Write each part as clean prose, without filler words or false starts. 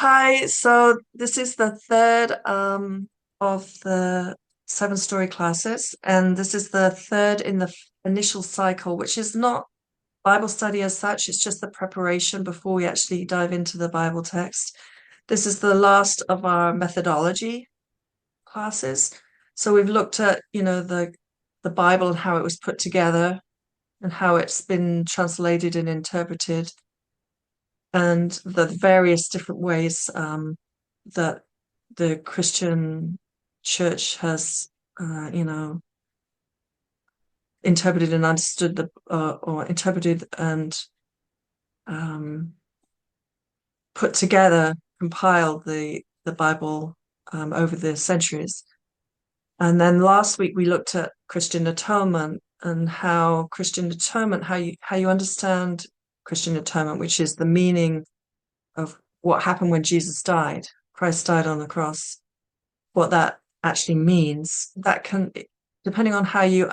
Hi, so this is the third of the seven-story classes, and this is the third in the initial cycle, which is not Bible study as such, it's just the preparation before we actually dive into the Bible text. This is the last of our methodology classes. So we've looked at, the Bible and how it was put together and how it's been translated and interpreted and the various different ways that the Christian church has, interpreted and understood or interpreted and um, put together, compiled the Bible over the centuries. And then last week we looked at Christian atonement and how Christian atonement, how you understand Christian atonement, which is the meaning of what happened when Jesus died. Christ died on the cross. What that actually means, that can, depending on how you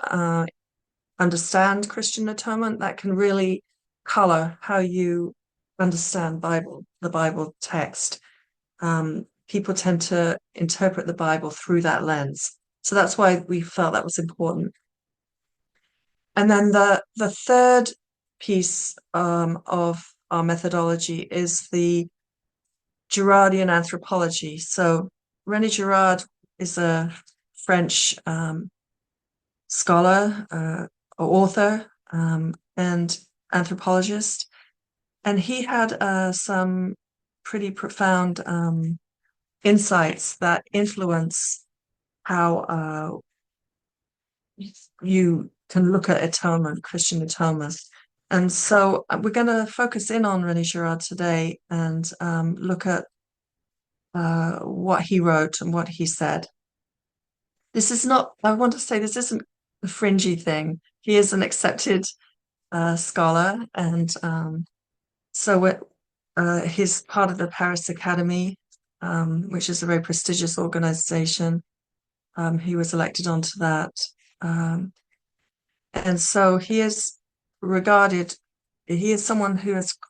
understand Christian atonement, that can really color how you understand the Bible text. People tend to interpret the Bible through that lens. So that's why we felt that was important. And then the third piece of our methodology is the Girardian anthropology. So René Girard is a French scholar, author, and anthropologist, and he had some pretty profound insights that influence how you can look at atonement, Christian atonement. And so we're going to focus in on René Girard today and look at what he wrote and what he said. This is not, I want to say, this isn't a fringy thing. He is an accepted scholar, and he's part of the Paris Academy, which is a very prestigious organization. He was elected onto that. And so regarded, he is someone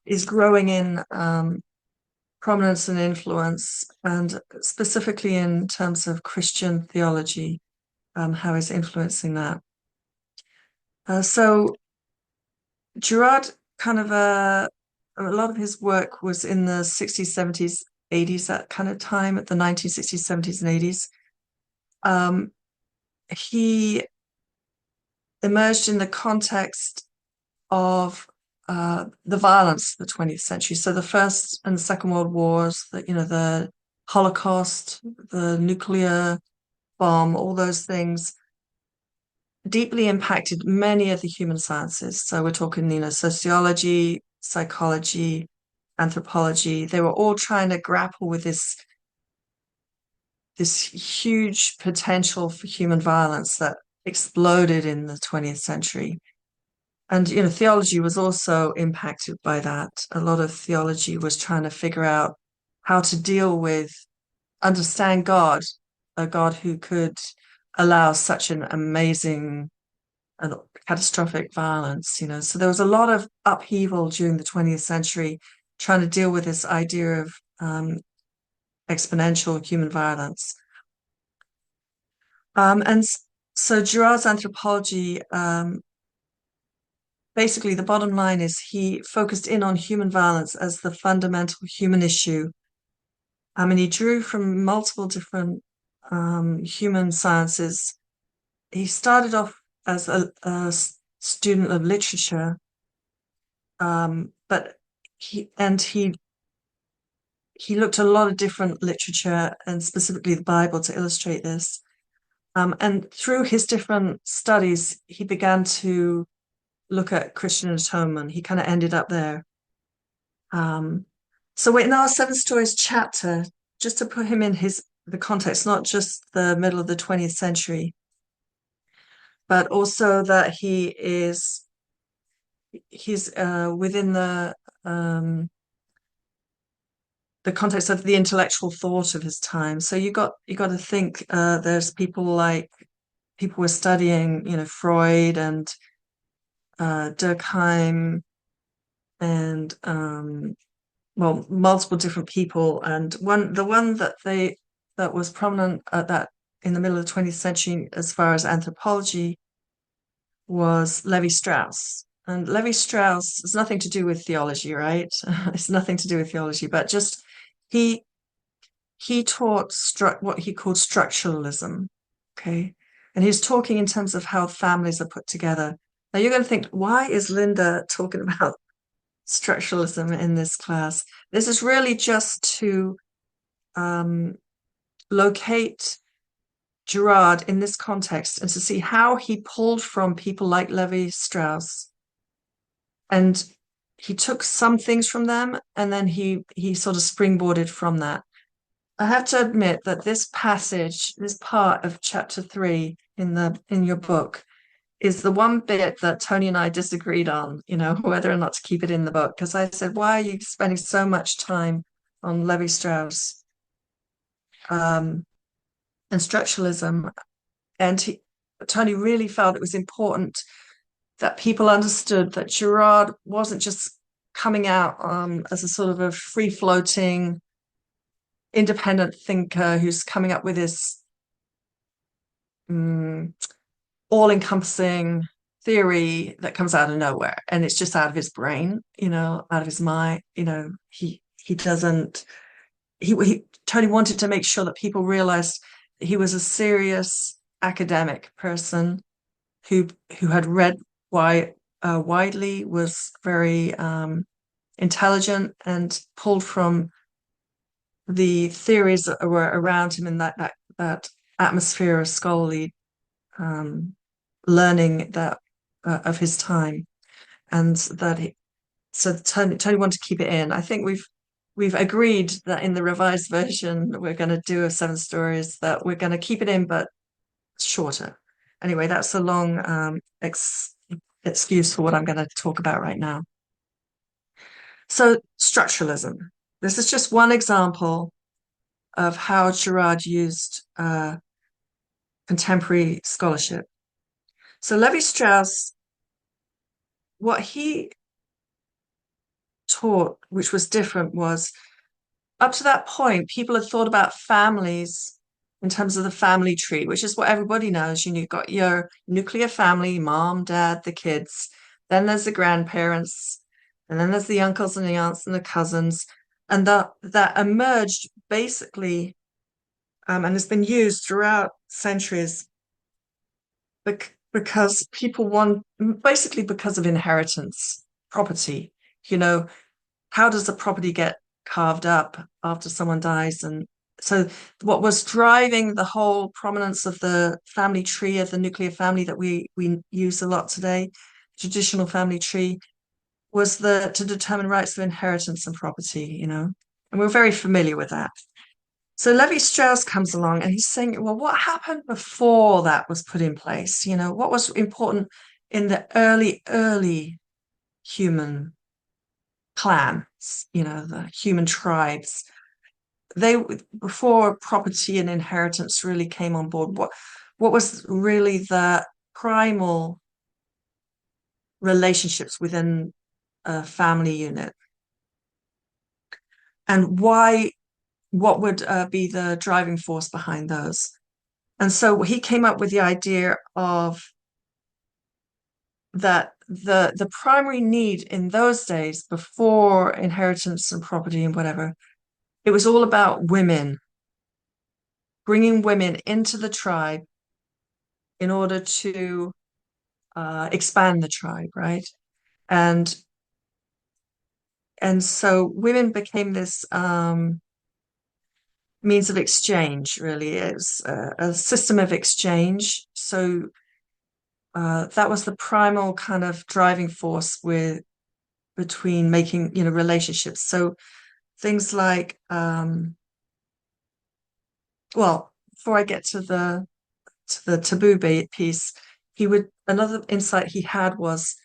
is growing in prominence and influence, and specifically in terms of Christian theology, how he's influencing that. So Girard kind of a lot of his work was in the 60s, 70s, 80s, that kind of time, at the 1960s, 70s, and 80s. He emerged in the context of the violence of the 20th century. So the First and the Second World Wars, the Holocaust, the nuclear bomb, all those things deeply impacted many of the human sciences. So we're talking, sociology, psychology, anthropology. They were all trying to grapple with this huge potential for human violence that exploded in the 20th century. And, theology was also impacted by that. A lot of theology was trying to figure out how to deal with, understand God, a God who could allow such an amazing and catastrophic violence. So there was a lot of upheaval during the 20th century trying to deal with this idea of exponential human violence. And so Girard's anthropology, basically the bottom line is he focused in on human violence as the fundamental human issue. And he drew from multiple different human sciences. He started off as a student of literature, but he looked at a lot of different literature and specifically the Bible to illustrate this. And through his different studies, he began to look at Christian atonement. He kind of ended up there. So in our Seven Stories chapter, just to put him in the context, not just the middle of the 20th century, but also that he's within the context of the intellectual thought of his time. So you got to think there's people were studying, Freud and Durkheim and well, multiple different people, and the one that was prominent at that in the middle of the 20th century as far as anthropology was Levi Strauss. And Levi Strauss has nothing to do with theology, right? It's nothing to do with theology, but just he he taught what he called structuralism. Okay. And he's talking in terms of how families are put together. Now you're going to think, why is Linda talking about structuralism in this class? This is really just to um, locate Girard in this context and to see how he pulled from people like Levi Strauss, and he took some things from them and then he sort of springboarded from that. I have to admit that this passage, this part of chapter 3 in your book, is the one bit that Tony and I disagreed on, whether or not to keep it in the book. Because I said, why are you spending so much time on Levi Strauss and structuralism? And Tony really felt it was important that people understood that Girard wasn't just coming out as a sort of a free-floating, independent thinker who's coming up with this all-encompassing theory that comes out of nowhere, and it's just out of his brain, out of his mind. He doesn't. Tony wanted to make sure that people realized that he was a serious academic person who had read widely, was very intelligent, and pulled from the theories that were around him in that atmosphere of scholarly learning that of his time, and so Tony wanted to keep it in. I think we've agreed that in the revised version we're going to do a 7 stories, that we're going to keep it in but shorter. Anyway, that's a long excuse for what I'm going to talk about right now. So structuralism. This is just one example of how Girard used contemporary scholarship. So Levi Strauss, what he taught, which was different, was up to that point, people had thought about families in terms of the family tree, which is what everybody knows. You've got your nuclear family, mom, dad, the kids. Then there's the grandparents, and then there's the uncles and the aunts and the cousins. And that emerged basically, and has been used throughout centuries because people want, basically because of inheritance, property. How does the property get carved up after someone dies? And so what was driving the whole prominence of the family tree, of the nuclear family that we use a lot today, traditional family tree, was to determine rights of inheritance and property, and we're very familiar with that. So Levi Strauss comes along and he's saying, well, what happened before that was put in place? What was important in the early human clans, the human tribes? Before property and inheritance really came on board, what was really the primal relationships within a family unit? And what would be the driving force behind those? And so he came up with the idea of that the primary need in those days, before inheritance and property and whatever, it was all about women, bringing women into the tribe in order to expand the tribe, right? And so women became this means of exchange, really. It's a system of exchange. So that was the primal kind of driving force between making, relationships. So things like, well, before I get to the taboo piece, another insight he had was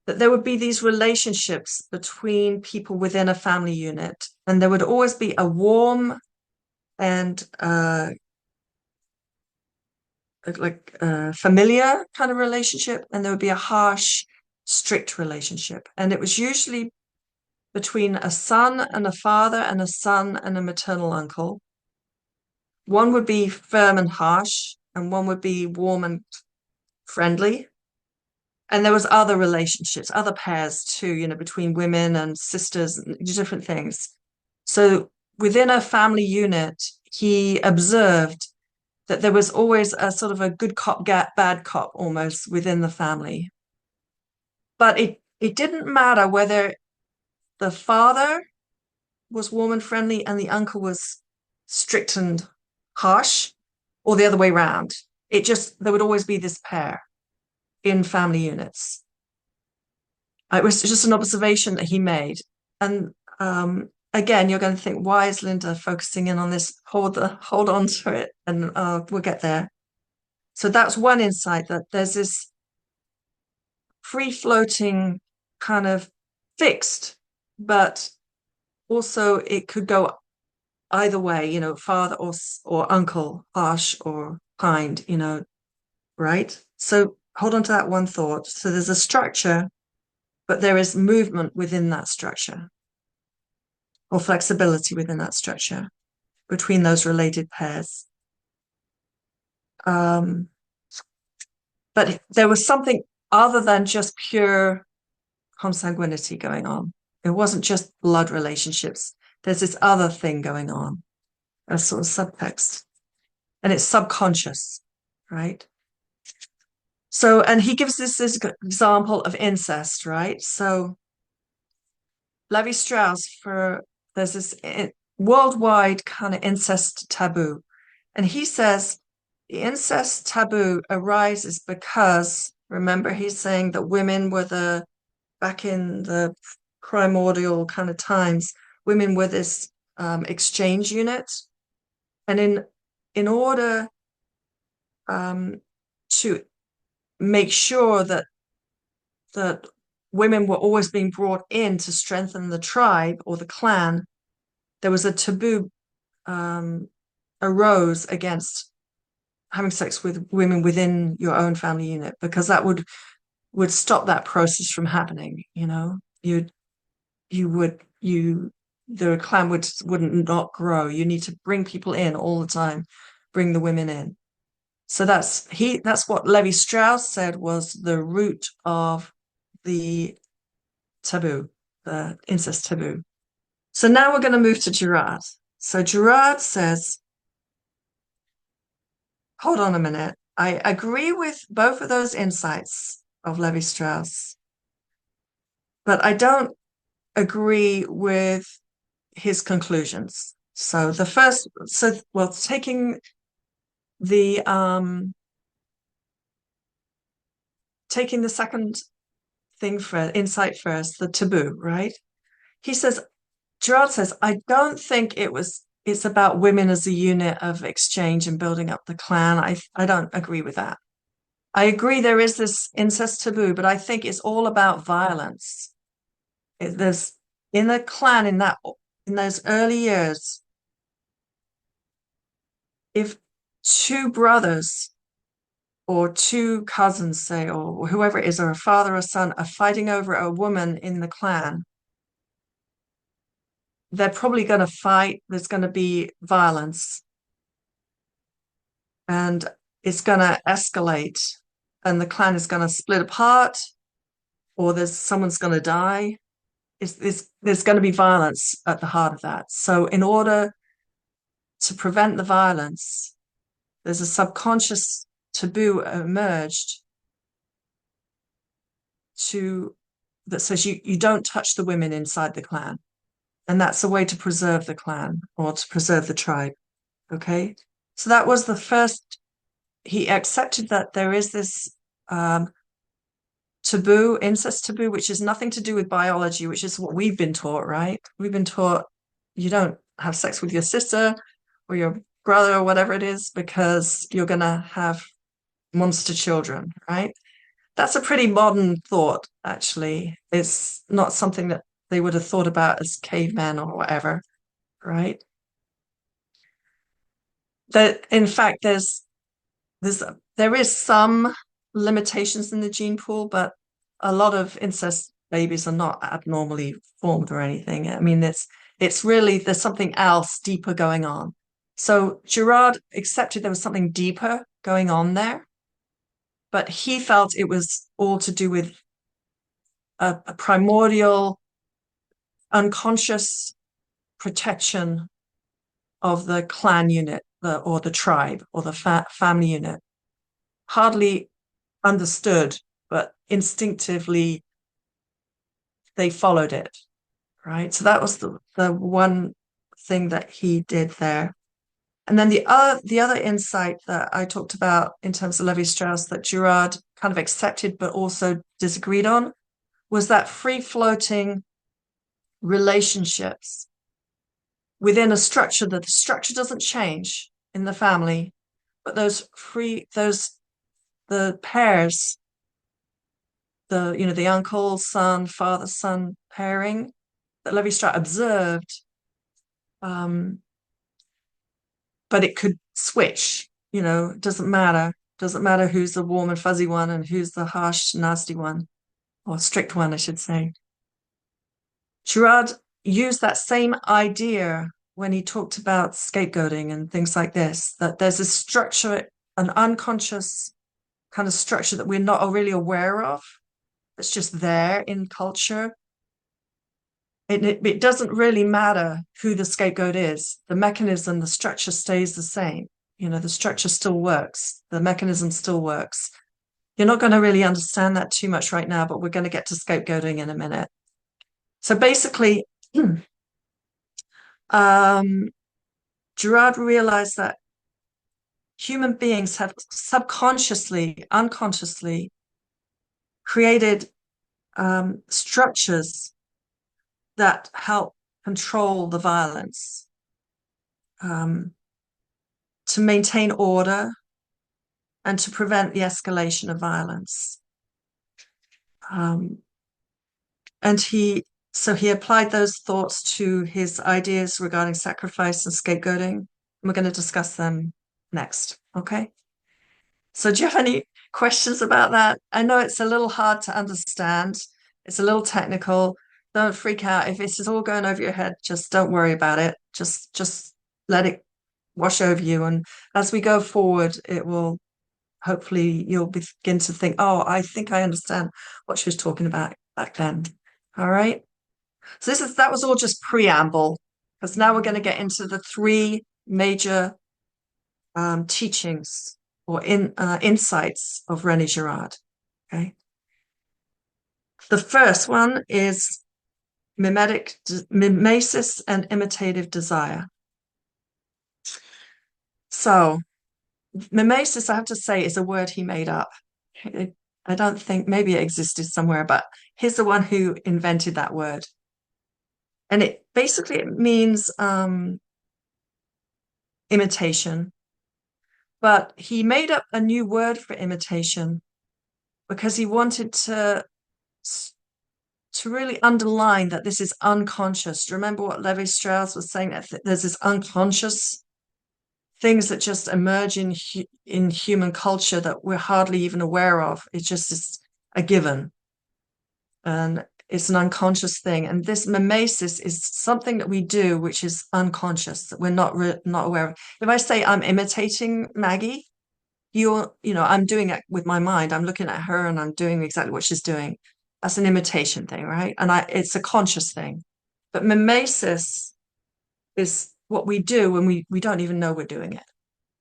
that there would be these relationships between people within a family unit, and there would always be a warm and familiar kind of relationship, and there would be a harsh, strict relationship. And it was usually between a son and a father and a son and a maternal uncle. One would be firm and harsh, and one would be warm and friendly. And there was other relationships, other pairs too, between women and sisters and different things. So within a family unit, he observed that there was always a sort of a good cop, bad cop almost within the family. But it didn't matter whether the father was warm and friendly and the uncle was strict and harsh, or the other way around. There would always be this pair in family units. It was just an observation that he made. And again, you're going to think, why is Linda focusing in on this? Hold on to it, and we'll get there. So that's one insight, that there's this free-floating kind of fixed, but also it could go either way, father or uncle, harsh or kind, right? So hold on to that one thought. So there's a structure, but there is movement within that structure, or flexibility within that structure between those related pairs. But there was something other than just pure consanguinity going on. It wasn't just blood relationships. There's this other thing going on, a sort of subtext, and it's subconscious, right? So, and he gives this example of incest, right? So Levi-Strauss, there's this worldwide kind of incest taboo. And he says the incest taboo arises because, remember, he's saying that women were back in the primordial kind of times, women were this exchange unit. And in order to make sure that women were always being brought in to strengthen the tribe or the clan, there was a taboo arose against having sex with women within your own family unit, because that would stop that process from happening. The clan wouldn't not grow. You need to bring people in all the time, bring the women in. So that's what Levi-Strauss said was the root of the taboo, the incest taboo. So now we're going to move to Girard. So Girard says, hold on a minute. I agree with both of those insights of Levi-Strauss, but I don't agree with his conclusions. So taking the second thing insight first, the taboo, right? Girard says, I don't think it's about women as a unit of exchange and building up the clan. I don't agree with that. I agree there is this incest taboo, but I think it's all about violence. There's in the clan in those early years, if two brothers or two cousins, say, or whoever it is, or a father or son, are fighting over a woman in the clan, they're probably going to fight. There's going to be violence, and it's going to escalate, and the clan is going to split apart, or someone's going to die. There's going to be violence at the heart of that. So in order to prevent the violence, there's a subconscious taboo emerged that says you don't touch the women inside the clan. And that's a way to preserve the clan or to preserve the tribe. Okay. So that was the first. He accepted that there is this taboo, incest taboo, which is nothing to do with biology, which is what we've been taught, right? We've been taught you don't have sex with your sister or your brother or whatever it is, because you're going to have monster children, right? That's a pretty modern thought, actually. It's not something that they would have thought about as cavemen or whatever, right? That in fact there is some limitations in the gene pool, but a lot of incest babies are not abnormally formed or anything. I mean, it's really there's something else deeper going on. So Girard accepted there was something deeper going on there, but he felt it was all to do with a primordial, unconscious protection of the clan unit, or the tribe, or the family unit. Hardly understood, but instinctively they followed it, right? So that was the one thing that he did there. And then the other insight that I talked about in terms of Levi-Strauss that Girard kind of accepted but also disagreed on was that free-floating relationships within a structure, that the structure doesn't change in the family, but the pairs, the uncle, son, father, son pairing that Levi-Strauss observed, but it could switch, it doesn't matter who's the warm and fuzzy one and who's the harsh, nasty one, or strict one, I should say. Girard used that same idea when he talked about scapegoating and things like this, that there's a structure, an unconscious kind of structure that we're not really aware of, that's just there in culture. It doesn't really matter who the scapegoat is. The mechanism, the structure stays the same. The structure still works. The mechanism still works. You're not going to really understand that too much right now, but we're going to get to scapegoating in a minute. So basically, Girard realized that human beings have subconsciously, unconsciously created structures that help control the violence, to maintain order and to prevent the escalation of violence. And he applied those thoughts to his ideas regarding sacrifice and scapegoating. We're going to discuss them next. Okay. So do you have any questions about that? I know it's a little hard to understand. It's a little technical. Don't freak out. If this is all going over your head, just don't worry about it. Just let it wash over you. And as we go forward, it will hopefully you'll begin to think, oh, I think I understand what she was talking about back then. All right. So that was all just preamble, because now we're going to get into the three major teachings or insights of René Girard. Okay. The first one is mimesis and imitative desire. So mimesis, I have to say, is a word he made up. I don't think, maybe it existed somewhere, but he's the one who invented that word. And it means imitation. But he made up a new word for imitation because he wanted to really underline that this is unconscious. Remember what Levi-Strauss was saying, that there's this unconscious things that just emerge in human culture that we're hardly even aware of. It's just a given. And it's an unconscious thing. And this mimesis is something that we do, which is unconscious, that we're not aware of. If I say I'm imitating Maggie, I'm doing it with my mind. I'm looking at her and I'm doing exactly what she's doing. That's an imitation thing, right? And it's a conscious thing. But mimesis is what we do when we don't even know we're doing it.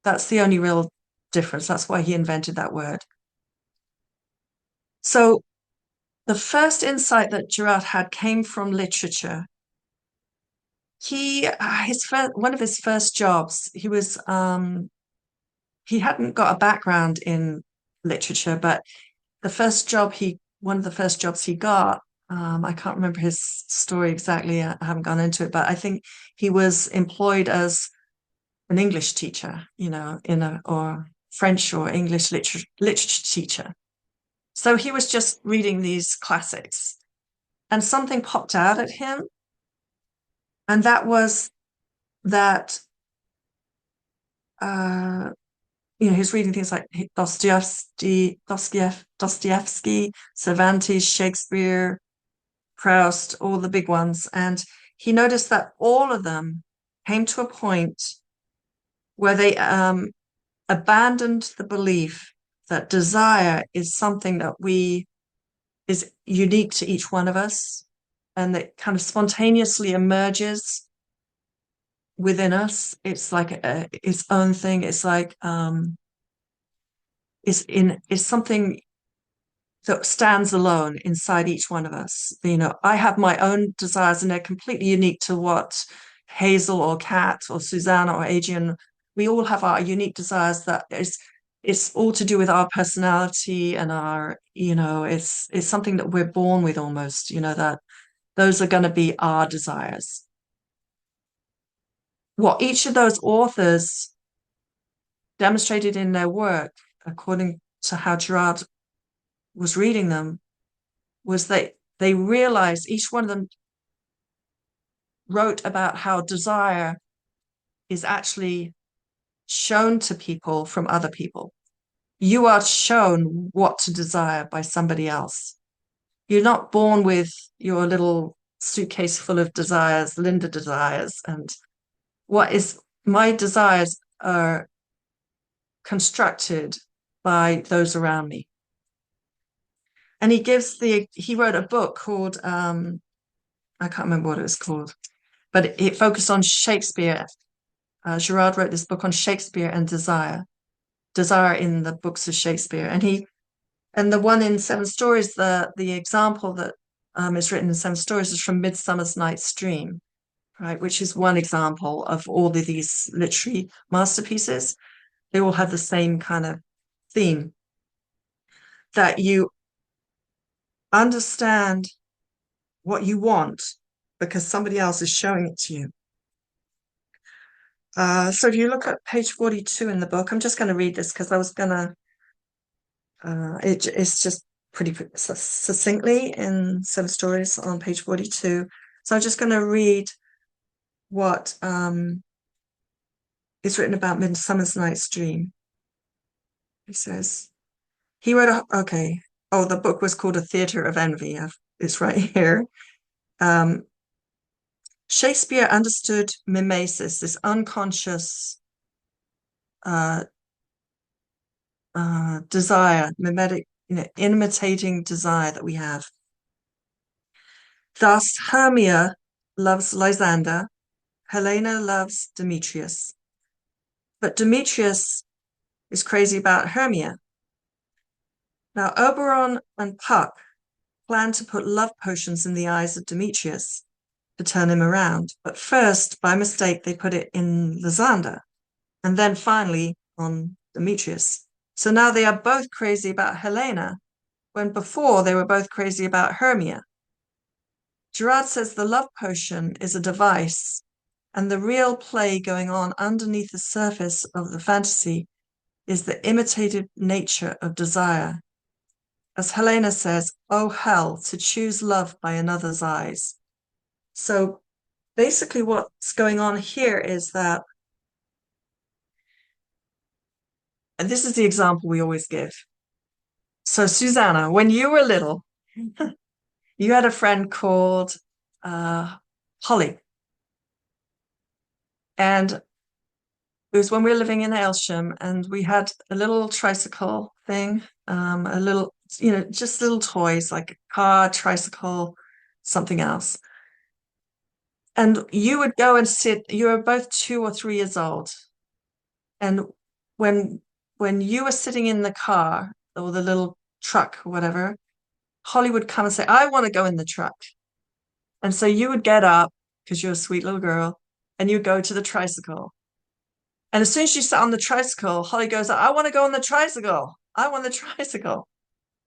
That's the only real difference. That's why he invented that word. So the first insight that Girard had came from literature. One of his first jobs, he hadn't got a background in literature, but one of the first jobs he got, I can't remember his story exactly. I haven't gone into it, but I think he was employed as an English teacher, or French or English literature teacher. So he was just reading these classics and something popped out at him. And that was that, he was reading things like Dostoevsky, Cervantes, Shakespeare, Proust, all the big ones. And he noticed that all of them came to a point where they abandoned the belief that desire is something that we is unique to each one of us and that kind of spontaneously emerges within us. It's like its own thing. It's like it's something that stands alone inside each one of us. I have my own desires and they're completely unique to what Hazel or Kat or Susanna or Adrian, we all have our unique desires that is it's all to do with our personality and it's something that we're born with almost, that those are going to be our desires. What each of those authors demonstrated in their work, according to how Gerard was reading them, was that they realized each one of them wrote about how desire is actually shown to people from other people. You are shown what to desire by somebody else. You're not born with your little suitcase full of desires, Linda desires, and my desires are constructed by those around me. And he wrote a book called, I can't remember what it was called, but it focused on Shakespeare. Gerard wrote this book on Shakespeare and desire in the books of Shakespeare. And the one in Seven Stories, the example that is written in Seven Stories is from Midsummer's Night's Dream, right? Which is one example of all of these literary masterpieces. They all have the same kind of theme, that you understand what you want because somebody else is showing it to you. So if you look at page 42 in the book, I'm just going to read this because I was going to, it's just pretty succinctly in Seven Stories on page 42. So I'm just going to read what is written about Midsummer's Night's Dream. He says, the book was called A Theatre of Envy. It's right here. Shakespeare understood mimesis, this unconscious desire, mimetic, imitating desire that we have. Thus, Hermia loves Lysander, Helena loves Demetrius. But Demetrius is crazy about Hermia. Now, Oberon and Puck plan to put love potions in the eyes of Demetrius to turn him around. But first, by mistake, they put it in Lysander, and then finally on Demetrius. So now they are both crazy about Helena, when before they were both crazy about Hermia. Gerard says the love potion is a device, and the real play going on underneath the surface of the fantasy is the imitated nature of desire. As Helena says, "Oh hell, to choose love by another's eyes." So basically what's going on here is that, and this is the example we always give. So Susanna, when you were little, you had a friend called Holly. And it was when we were living in Aylsham and we had a little tricycle thing, a little, just little toys like a car, tricycle, something else. And you would go and sit, you were both 2 or 3 years old. And when you were sitting in the car or the little truck or whatever, Holly would come and say, "I want to go in the truck." And so you would get up because you're a sweet little girl and you go to the tricycle. And as soon as you sat on the tricycle, Holly goes, "I want to go on the tricycle. I want the tricycle."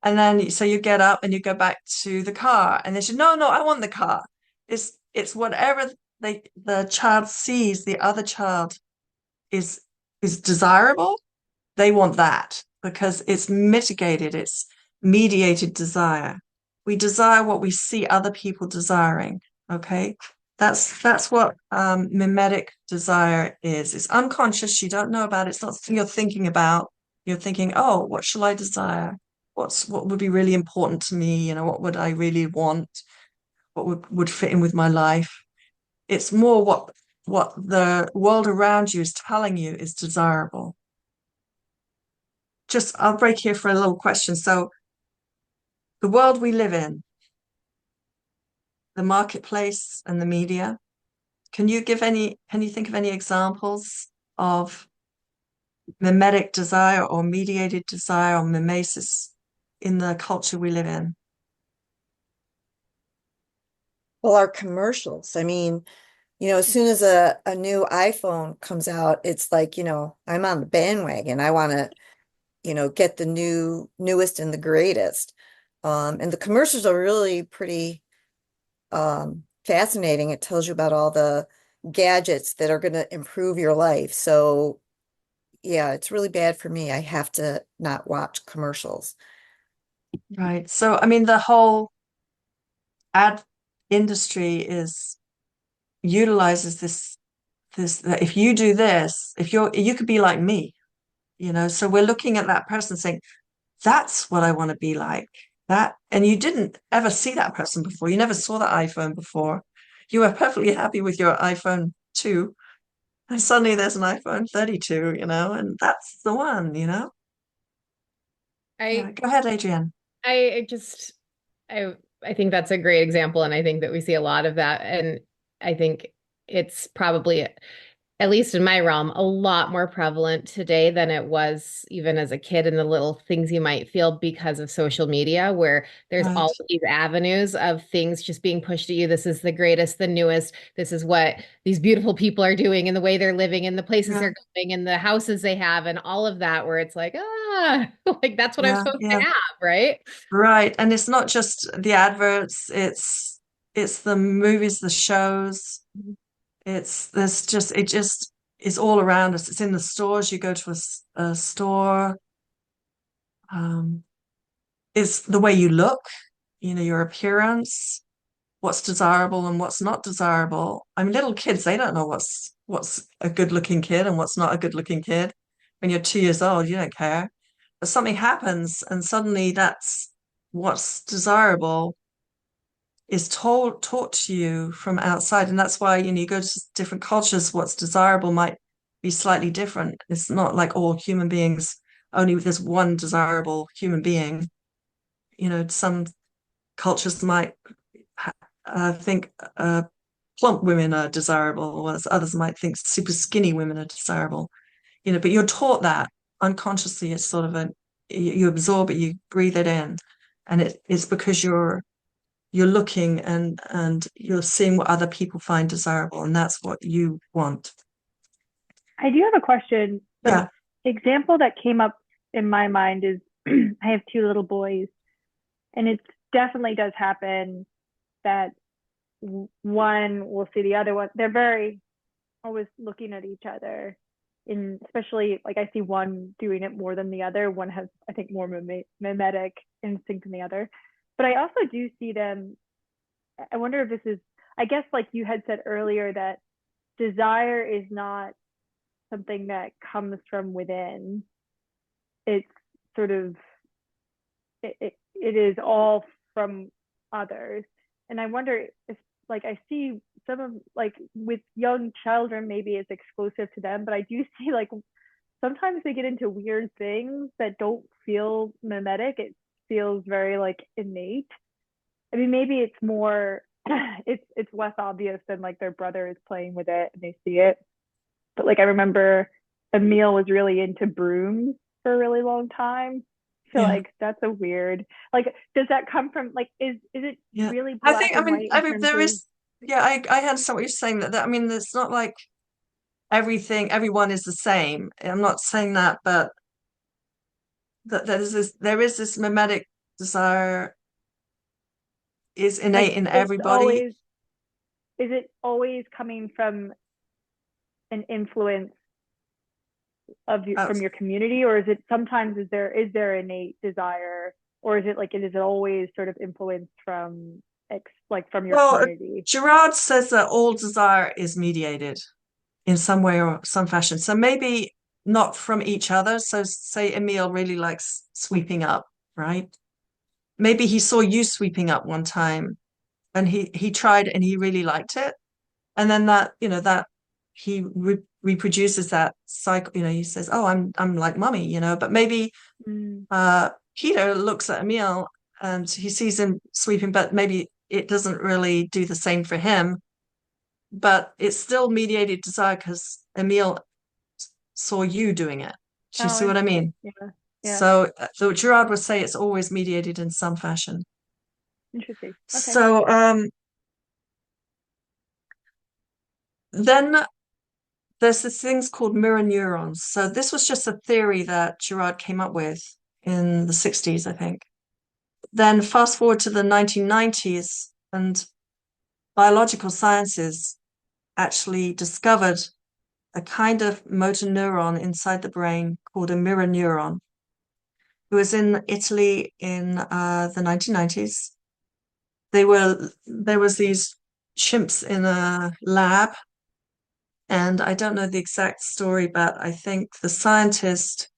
And then so you get up and you go back to the car. And they said, "No, I want the car." It's whatever the child sees the other child is desirable. They want that because it's mitigated, it's mediated desire. We desire what we see other people desiring. Okay. That's what mimetic desire is. It's unconscious. You don't know about it. It's not something you're thinking about. You're thinking, "Oh, what shall I desire? What would be really important to me? What would I really want? would fit in with my life. It's more what the world around you is telling you is desirable. Just I'll break here for a little question. So the world we live in, the marketplace and the media, can you think of any examples of mimetic desire or mediated desire or mimesis in the culture we live in? Well, our commercials. I mean, as soon as a new iPhone comes out, it's like, I'm on the bandwagon. I want to, get the newest and the greatest. And the commercials are really pretty fascinating. It tells you about all the gadgets that are going to improve your life. So, yeah, it's really bad for me. I have to not watch commercials. Right. So, I mean, the whole ad industry is utilizes this that if you do this, if you could be like me, so we're looking at that person saying, that's what I want to be like. That, and you didn't ever see that person before. You never saw that iPhone before. You were perfectly happy with your iPhone 2, and suddenly there's an iPhone 32, and that's the one. Yeah, I go ahead, Adrienne. I just I think that's a great example, and I think that we see a lot of that, and I think it's probably, at least in my realm, a lot more prevalent today than it was even as a kid, and the little things you might feel because of social media, where there's Right. all of these avenues of things just being pushed at you. This is the greatest, the newest. This is what these beautiful people are doing and the way they're living and the places Yeah, they're going and the houses they have and all of that, where it's like, like that's what I'm yeah, supposed to yeah. have, right? Right. And it's not just the adverts, it's the movies, the shows. It's there's just it just is all around us. It's in the stores. You go to a store. Um, it's the way you look, your appearance, what's desirable and what's not desirable. I mean, little kids, they don't know what's a good looking kid and what's not a good looking kid. When you're 2 years old, you don't care. But something happens and suddenly that's what's desirable is taught to you from outside. And that's why, you go to different cultures, what's desirable might be slightly different. It's not like all human beings, only there's one desirable human being. Some cultures might think plump women are desirable, whereas others might think super skinny women are desirable. But you're taught that unconsciously. It's sort of you absorb it, you breathe it in, and it's because you're looking and you're seeing what other people find desirable, and that's what you want. I do have a question. The Yeah, example that came up in my mind is I have two little boys, and it definitely does happen that one will see the other one. They're very always looking at each other. In especially like I see one doing it more than the other. One has, I think, more mimetic instinct than the other. But I also do see them. I wonder if this is, I guess, like you had said earlier, that desire is not something that comes from within. It's sort of, it is all from others. And I wonder if, like, I see some of, like, with young children, maybe it's exclusive to them, but I do see, like, sometimes they get into weird things that don't feel mimetic. It feels very, like, innate. I mean, maybe it's more, it's less obvious than, like, their brother is playing with it and they see it. But, like, I remember Emil was really into brooms for a really long time. So yeah, like that's a weird, like, does that come from, like, is it yeah. really I black think, and white in terms there of, is, yeah, I understand what you're saying, that I mean, it's not like everyone is the same. I'm not saying that, but that there is this mimetic desire is innate like, in it's everybody. always, is it always coming from an influence of you, Uh, from your community, or is it sometimes, is there innate desire, or is it like, is it always sort of influenced from like from your well, community? Girard says that all desire is mediated in some way or some fashion. So maybe not from each other. So say Emil really likes sweeping up, right? Maybe he saw you sweeping up one time and he tried and he really liked it. And then that, that he reproduces that cycle, he says, oh, I'm like mummy, but maybe Peter looks at Emil and he sees him sweeping, but maybe it doesn't really do the same for him. But it's still mediated desire because Emil saw you doing it. Do you see what I mean? Yeah. So Girard would say it's always mediated in some fashion. Interesting. Okay. So then there's this things called mirror neurons. So this was just a theory that Girard came up with in the 60s, I think. Then fast forward to the 1990s, and biological sciences actually discovered a kind of motor neuron inside the brain called a mirror neuron. It was in Italy in the 1990s. There was these chimps in a lab, and I don't know the exact story, but I think the scientist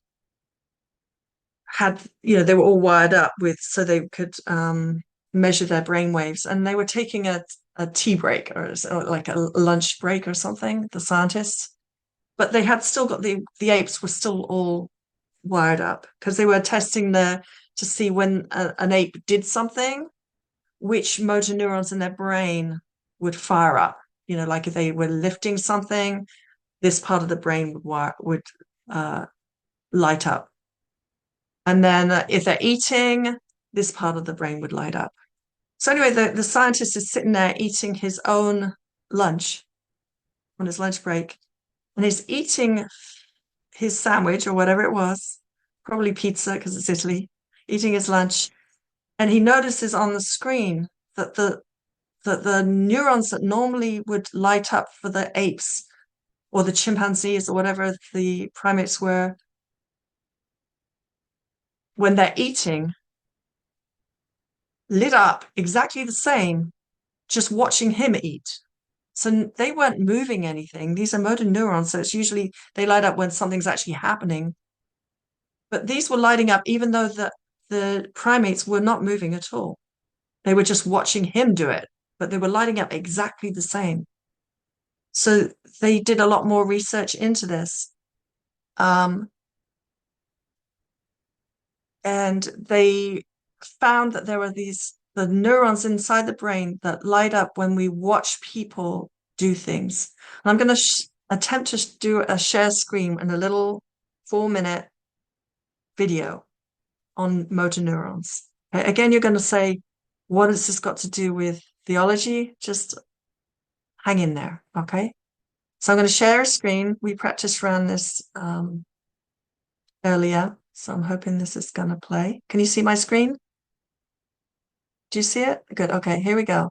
had, they were all wired up so they could measure their brain waves, and they were taking a tea break or like a lunch break or something, the scientists, but they had still got the apes were still all wired up because they were testing to see when an ape did something, which motor neurons in their brain would fire up. Like if they were lifting something, this part of the brain would light up. And then if they're eating, this part of the brain would light up. So anyway, the scientist is sitting there eating his own lunch on his lunch break, and he's eating his sandwich or whatever it was, probably pizza because it's Italy, eating his lunch. And he notices on the screen that the neurons that normally would light up for the apes or the chimpanzees or whatever the primates were, when they're eating, lit up exactly the same, just watching him eat. So they weren't moving anything. These are motor neurons, so it's usually they light up when something's actually happening. But these were lighting up even though the primates were not moving at all. They were just watching him do it, but they were lighting up exactly the same. So they did a lot more research into this. And they found that there were the neurons inside the brain that light up when we watch people do things. And I'm going to attempt to do a share screen in a little 4-minute video on motor neurons. Okay, again, you're going to say, what has this got to do with theology? Just hang in there, okay? So I'm going to share a screen. We practiced around this earlier, so I'm hoping this is going to play. Can you see my screen? Do you see it? Good. Okay, here we go.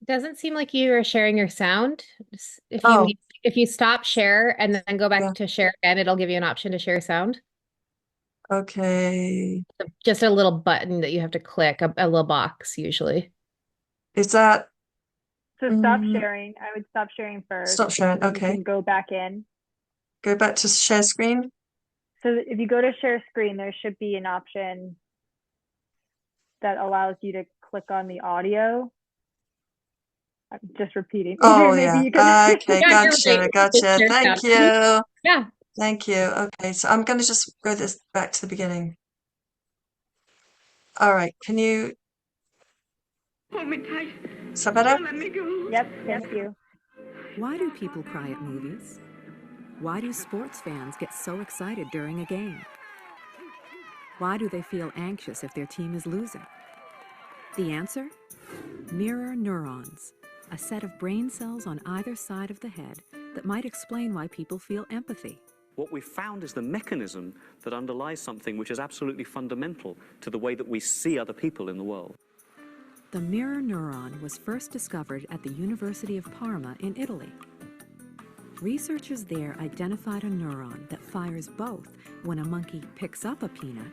It doesn't seem like you are sharing your sound. Oh. If you stop share and then go back Yeah. to share again, it'll give you an option to share sound. Okay. Just a little button that you have to click, a little box usually. Is that So stop sharing. I would stop sharing first. stop sharing? You Okay. can go back in. Go back to share screen. So if you go to share screen, there should be an option that allows you to click on the audio. I'm just repeating. Oh, Maybe yeah. you can. Okay, Yeah, you're gotcha, right. gotcha. Share Thank sound. you. Yeah. Thank you. Okay, so I'm going to just go this back to the beginning. All right, can you... Hold me tight. Is that better? Don't let me go. Yep, thank you. Why do people cry at movies? Why do sports fans get so excited during a game? Why do they feel anxious if their team is losing? The answer? Mirror neurons, a set of brain cells on either side of the head that might explain why people feel empathy. What we found is the mechanism that underlies something which is absolutely fundamental to the way that we see other people in the world. The mirror neuron was first discovered at the University of Parma in Italy. Researchers there identified a neuron that fires both when a monkey picks up a peanut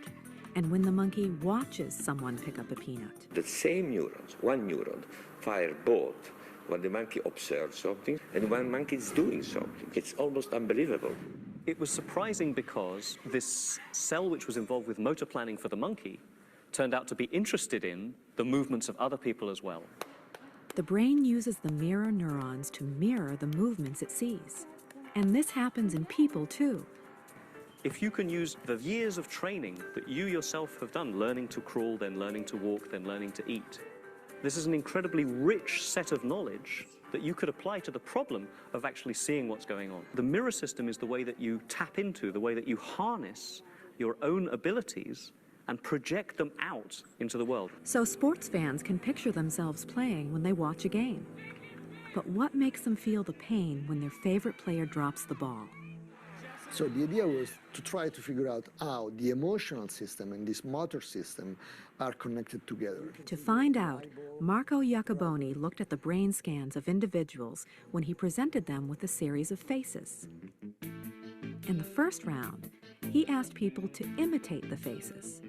and when the monkey watches someone pick up a peanut. The same neurons, one neuron, fire both when the monkey observes something and when monkey is doing something. It's almost unbelievable. It was surprising because this cell which was involved with motor planning for the monkey turned out to be interested in the movements of other people as well. The brain uses the mirror neurons to mirror the movements it sees. And this happens in people too. If you can use the years of training that you yourself have done, learning to crawl, then learning to walk, then learning to eat, this is an incredibly rich set of knowledge that you could apply to the problem of actually seeing what's going on. The mirror system is the way that you tap into, the way that you harness your own abilities and project them out into the world. So sports fans can picture themselves playing when they watch a game. But what makes them feel the pain when their favorite player drops the ball? So the idea was to try to figure out how the emotional system and this motor system are connected together. To find out, Marco Iacoboni looked at the brain scans of individuals when he presented them with a series of faces. In the first round, he asked people to imitate the faces.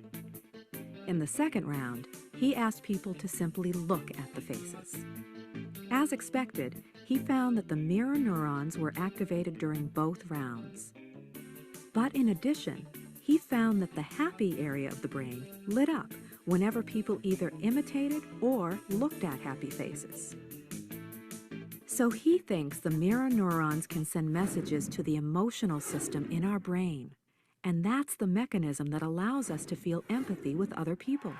In the second round, he asked people to simply look at the faces. As expected, he found that the mirror neurons were activated during both rounds. But in addition, he found that the happy area of the brain lit up whenever people either imitated or looked at happy faces. So he thinks the mirror neurons can send messages to the emotional system in our brain, and that's the mechanism that allows us to feel empathy with other people.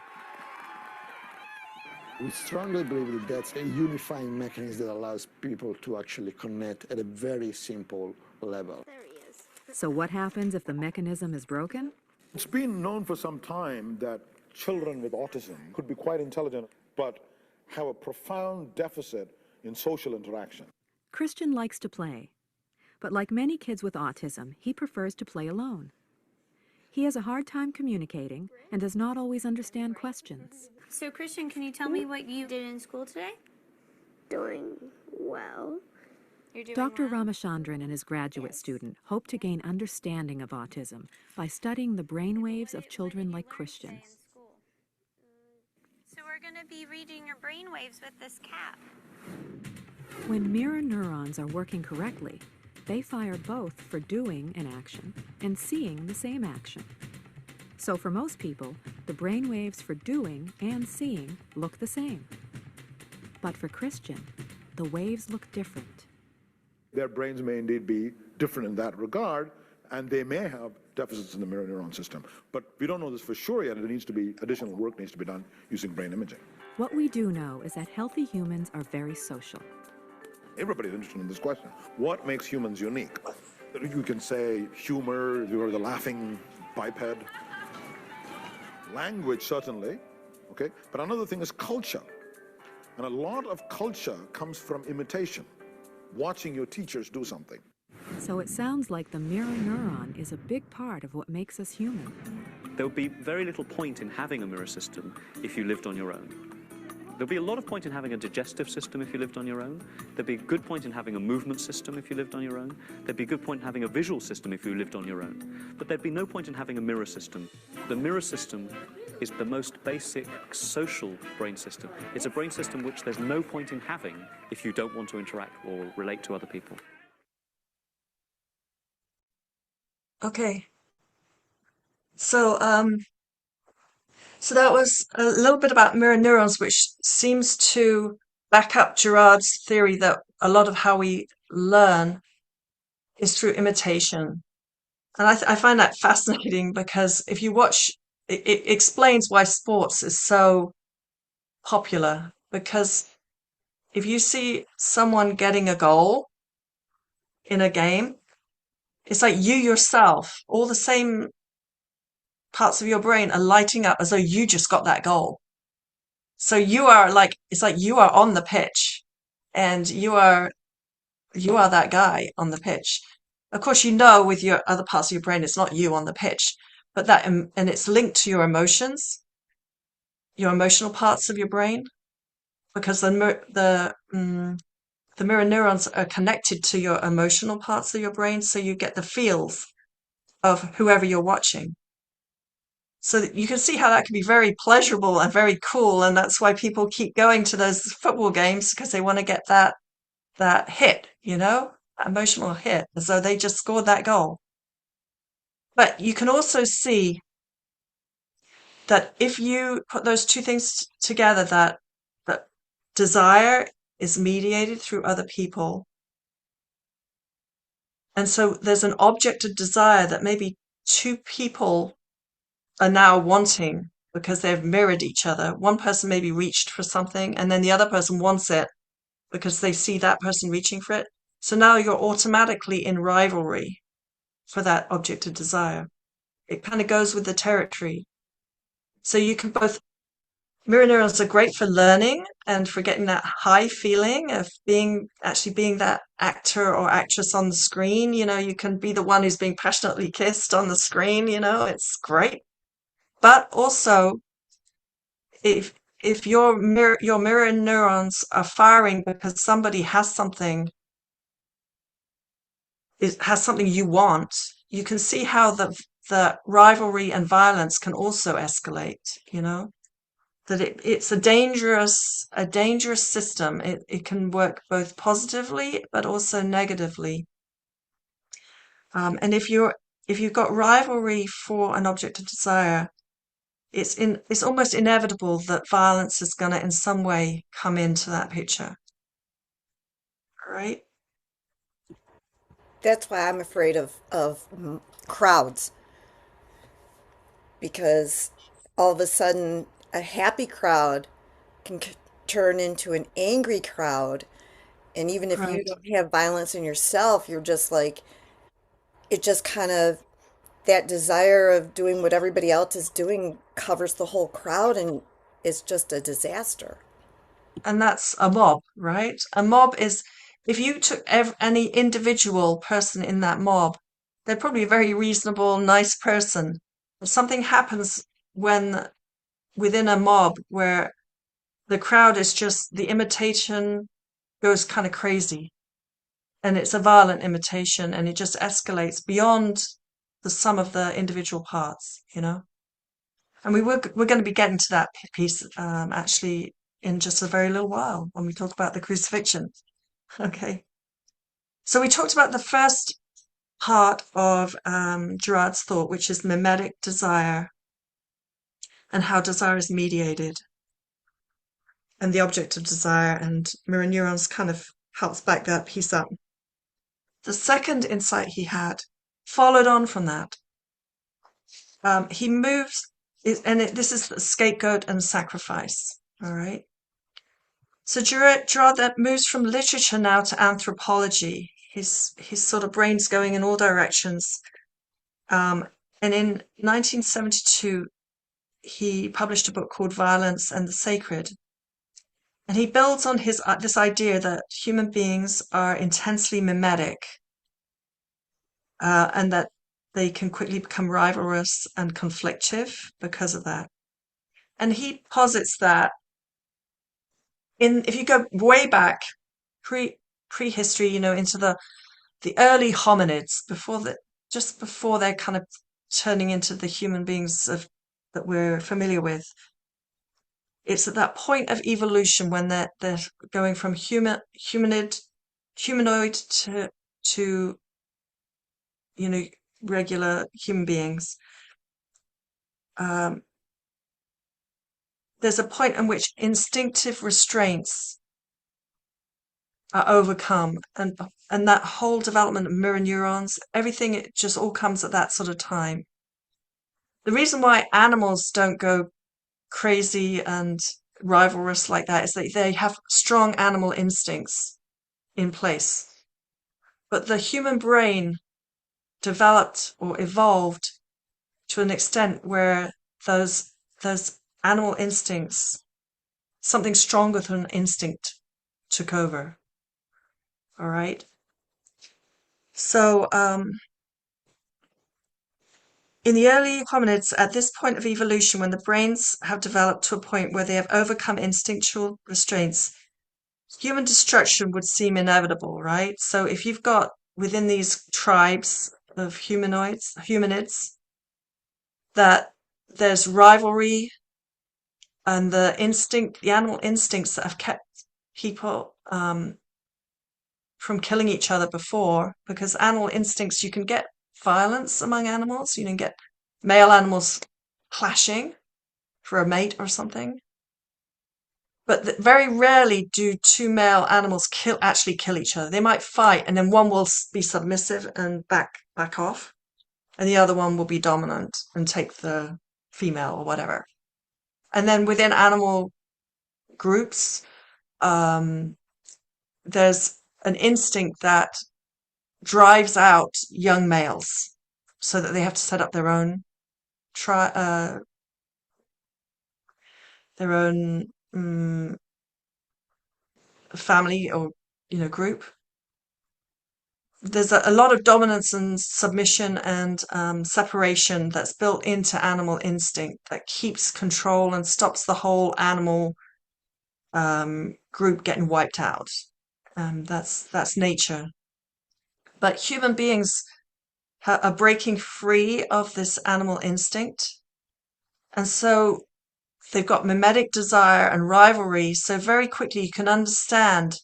We strongly believe that that's a unifying mechanism that allows people to actually connect at a very simple level. So what happens if the mechanism is broken? It's been known for some time that children with autism could be quite intelligent, but have a profound deficit in social interaction. Christian likes to play, but like many kids with autism, he prefers to play alone. He has a hard time communicating and does not always understand questions. So, Christian, can you tell me what you did in school today? Doing well. You're doing Dr. well? Ramachandran and his graduate student hope to gain understanding of autism by studying the brainwaves of children like Christian. So we're going to be reading your brainwaves with this cap. When mirror neurons are working correctly, they fire both for doing an action and seeing the same action. So for most people, the brainwaves for doing and seeing look the same. But for Christian, the waves look different. Their brains may indeed be different in that regard, and they may have deficits in the mirror neuron system. But we don't know this for sure yet, and additional work needs to be done using brain imaging. What we do know is that healthy humans are very social. Everybody's interested in this question. What makes humans unique? You can say humor, you're the laughing biped. Language, certainly, okay? But another thing is culture. And a lot of culture comes from imitation, watching your teachers do something. So it sounds like the mirror neuron is a big part of what makes us human. There would be very little point in having a mirror system if you lived on your own. There'd be a lot of point in having a digestive system if you lived on your own. There'd be a good point in having a movement system if you lived on your own. There'd be a good point in having a visual system if you lived on your own. But there'd be no point in having a mirror system. The mirror system is the most basic social brain system. It's a brain system which there's no point in having if you don't want to interact or relate to other people. Okay. So that was a little bit about mirror neurons, which seems to back up Gerard's theory that a lot of how we learn is through imitation. And I find that fascinating because if you watch, it explains why sports is so popular. Because if you see someone getting a goal in a game, it's like you yourself, all the same parts of your brain are lighting up as though you just got that goal. So you are like, it's like you are on the pitch and you are that guy on the pitch. Of course, you know, with your other parts of your brain, it's not you on the pitch, but that, and it's linked to your emotions, your emotional parts of your brain, because the mirror neurons are connected to your emotional parts of your brain. So you get the feels of whoever you're watching. So that you can see how that can be very pleasurable and very cool. And that's why people keep going to those football games, because they want to get that hit, that emotional hit, as though they just scored that goal. But you can also see that if you put those two things together, that desire is mediated through other people. And so there's an object of desire that maybe two people are now wanting because they've mirrored each other. One person maybe reached for something and then the other person wants it because they see that person reaching for it. So now you're automatically in rivalry for that object of desire. It kind of goes with the territory. So you can both, mirror neurons are great for learning and for getting that high feeling of actually being that actor or actress on the screen. You know, you can be the one who's being passionately kissed on the screen, you know, it's great. But also, if your mirror neurons are firing because somebody has something you want, you can see how the rivalry and violence can also escalate, you know, that it's a dangerous system. It can work both positively but also negatively. And if you've got rivalry for an object of desire, it's almost inevitable that violence is going to in some way come into that picture. All right? That's why I'm afraid of crowds, because all of a sudden a happy crowd can turn into an angry crowd. And even if you Right. don't have violence in yourself, you're just like, it just kind of, that desire of doing what everybody else is doing covers the whole crowd, and it's just a disaster. And that's a mob, right? A mob is, if you took any individual person in that mob, they're probably a very reasonable, nice person. But something happens when within a mob where the crowd is just, the imitation goes kind of crazy. And it's a violent imitation and it just escalates beyond the sum of the individual parts, you know? And we're going to be getting to that piece actually in just a very little while when we talk about the crucifixion. Okay. So we talked about the first part of Girard's thought, which is mimetic desire and how desire is mediated and the object of desire, and mirror neurons kind of helps back that piece up. The second insight he had followed on from that. He moves, this is the scapegoat and sacrifice. All right. So Girard that moves from literature now to anthropology. His sort of brain's going in all directions. And in 1972, he published a book called Violence and the Sacred. And he builds on this idea that human beings are intensely mimetic, and that they can quickly become rivalrous and conflictive because of that. And he posits that if you go way back, prehistory, you know, into the early hominids, just before they're kind of turning into the human beings that we're familiar with. It's at that point of evolution when they're going from humanoid to you know, regular human beings. There's a point in which instinctive restraints are overcome, and that whole development of mirror neurons, everything, it just all comes at that sort of time. The reason why animals don't go crazy and rivalrous like that is that they have strong animal instincts in place. But the human brain developed or evolved to an extent where those animal instincts, something stronger than instinct, took over. All right. So in the early hominids, at this point of evolution, when the brains have developed to a point where they have overcome instinctual restraints, human destruction would seem inevitable, right? So if you've got within these tribes of humanids, that there's rivalry and the animal instincts that have kept people from killing each other before, because animal instincts, you can get violence among animals. You get male animals clashing for a mate or something. But very rarely do two male animals actually kill each other. They might fight, and then one will be submissive and back off, and the other one will be dominant and take the female or whatever. And then within animal groups, there's an instinct that drives out young males, so that they have to set up their own family or group. There's a lot of dominance and submission and separation that's built into animal instinct that keeps control and stops the whole animal group getting wiped out. That's nature. But human beings are breaking free of this animal instinct, and so they've got mimetic desire and rivalry. So very quickly you can understand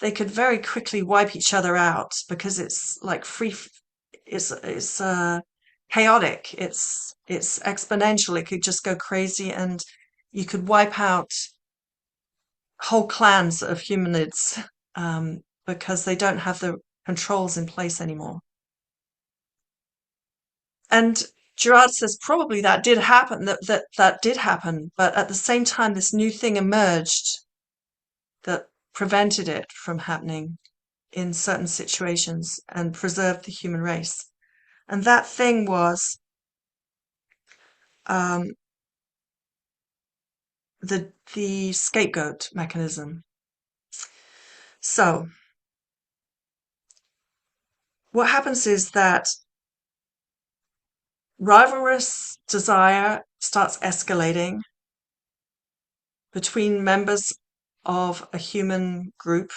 they could very quickly wipe each other out, because it's like it's chaotic. It's exponential. It could just go crazy, and you could wipe out whole clans of humanids because they don't have the controls in place anymore. And Girard says probably that did happen. That did happen, but at the same time, this new thing emerged that prevented it from happening in certain situations and preserved the human race. And that thing was the scapegoat mechanism. So what happens is that rivalrous desire starts escalating between members of a human group,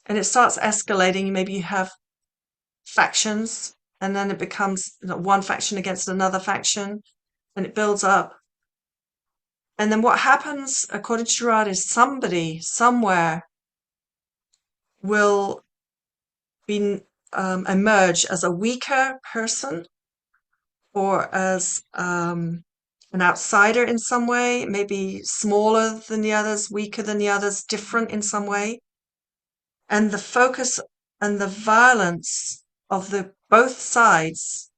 and it starts escalating. Maybe you have factions, and then it becomes one faction against another faction, and it builds up. And then what happens, according to Girard, is somebody somewhere will emerge as a weaker person, or as an outsider in some way, maybe smaller than the others, weaker than the others, different in some way. And the focus and the violence of both sides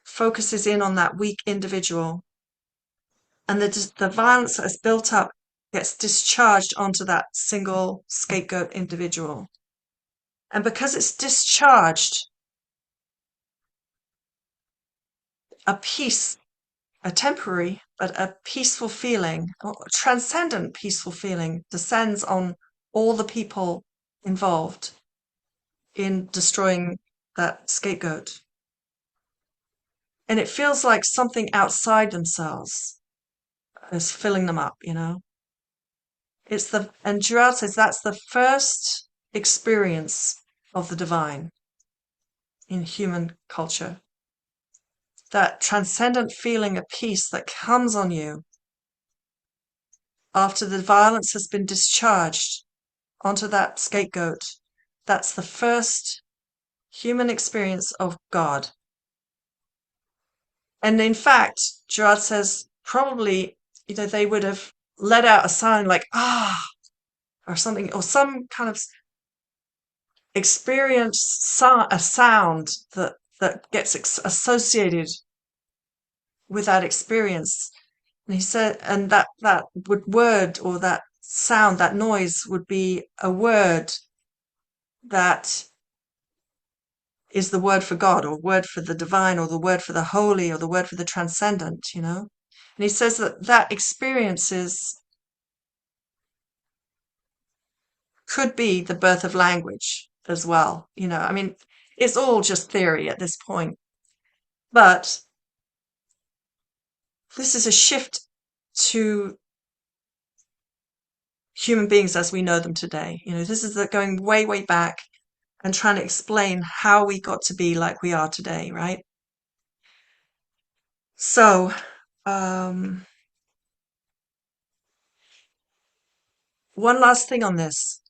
focuses in on that weak individual. And the violence that is built up gets discharged onto that single scapegoat individual. And because it's discharged, a temporary, but a peaceful feeling, a transcendent peaceful feeling, descends on all the people involved in destroying that scapegoat. And it feels like something outside themselves is filling them up, and Girard says that's the first experience of the divine in human culture. That transcendent feeling of peace that comes on you after the violence has been discharged onto that scapegoat. That's the first human experience of God. And in fact, Girard says probably, they would have let out a sound like, or something, or some kind of experience, a sound that gets associated with that experience. And he said, and that word, or that sound, that noise, would be a word that is the word for God, or word for the divine, or the word for the holy, or the word for the transcendent, And he says that experiences could be the birth of language as well. I mean, it's all just theory at this point. But this is a shift to human beings as we know them today. This is going way, way back and trying to explain how we got to be like we are today, right? So, one last thing on this.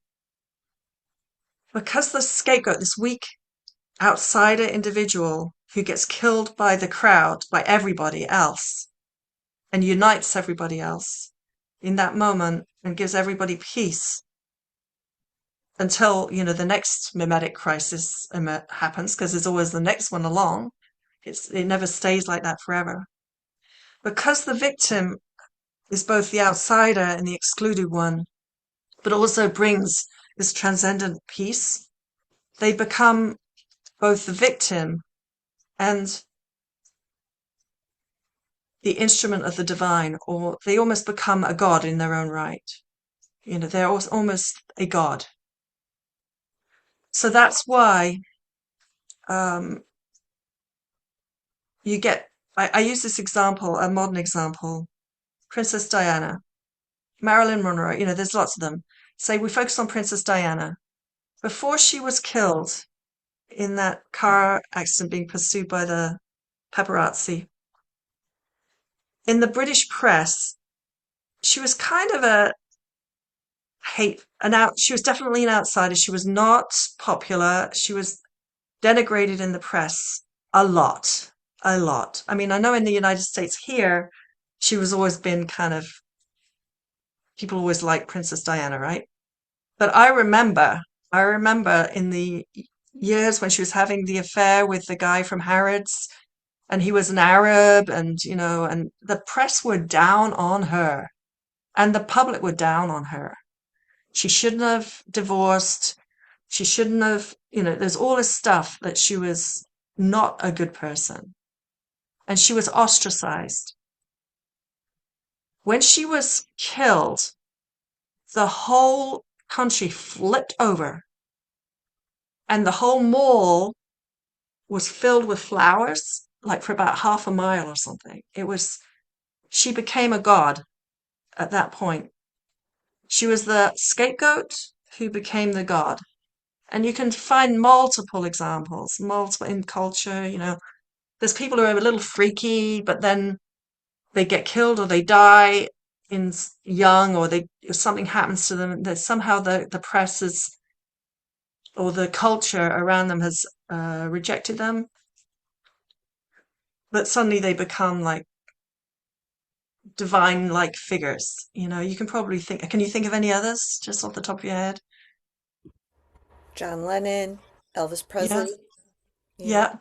Because the scapegoat, this weak outsider individual who gets killed by the crowd, by everybody else, and unites everybody else in that moment and gives everybody peace until, the next mimetic crisis happens, because there's always the next one along. It never stays like that forever. Because the victim is both the outsider and the excluded one, but also brings this transcendent peace, they become both the victim and the instrument of the divine, or they almost become a god in their own right. They're almost a god. So that's why you get, I use this example, a modern example, Princess Diana, Marilyn Monroe, there's lots of them. Say we focus on Princess Diana. Before she was killed in that car accident being pursued by the paparazzi, in the British press, she was kind of she was definitely an outsider. She was not popular. She was denigrated in the press a lot, a lot. I mean, I know in the United States here, she was always been kind of, people always like Princess Diana, right? But I remember in the years when she was having the affair with the guy from Harrods, and he was an Arab, and and the press were down on her, and the public were down on her. She shouldn't have divorced. She shouldn't have, there's all this stuff that she was not a good person, and she was ostracized. When she was killed, the whole country flipped over, and the whole mall was filled with flowers, like for about half a mile or something. She became a god at that point. She was the scapegoat who became the god. And you can find multiple examples, multiple in culture, there's people who are a little freaky, but then they get killed or they die young, or something happens to them. That somehow the press or the culture around them has rejected them, but suddenly they become like divine-like figures. You can probably can you think of any others just off the top of your head? John Lennon, Elvis Yeah, Presley. yeah.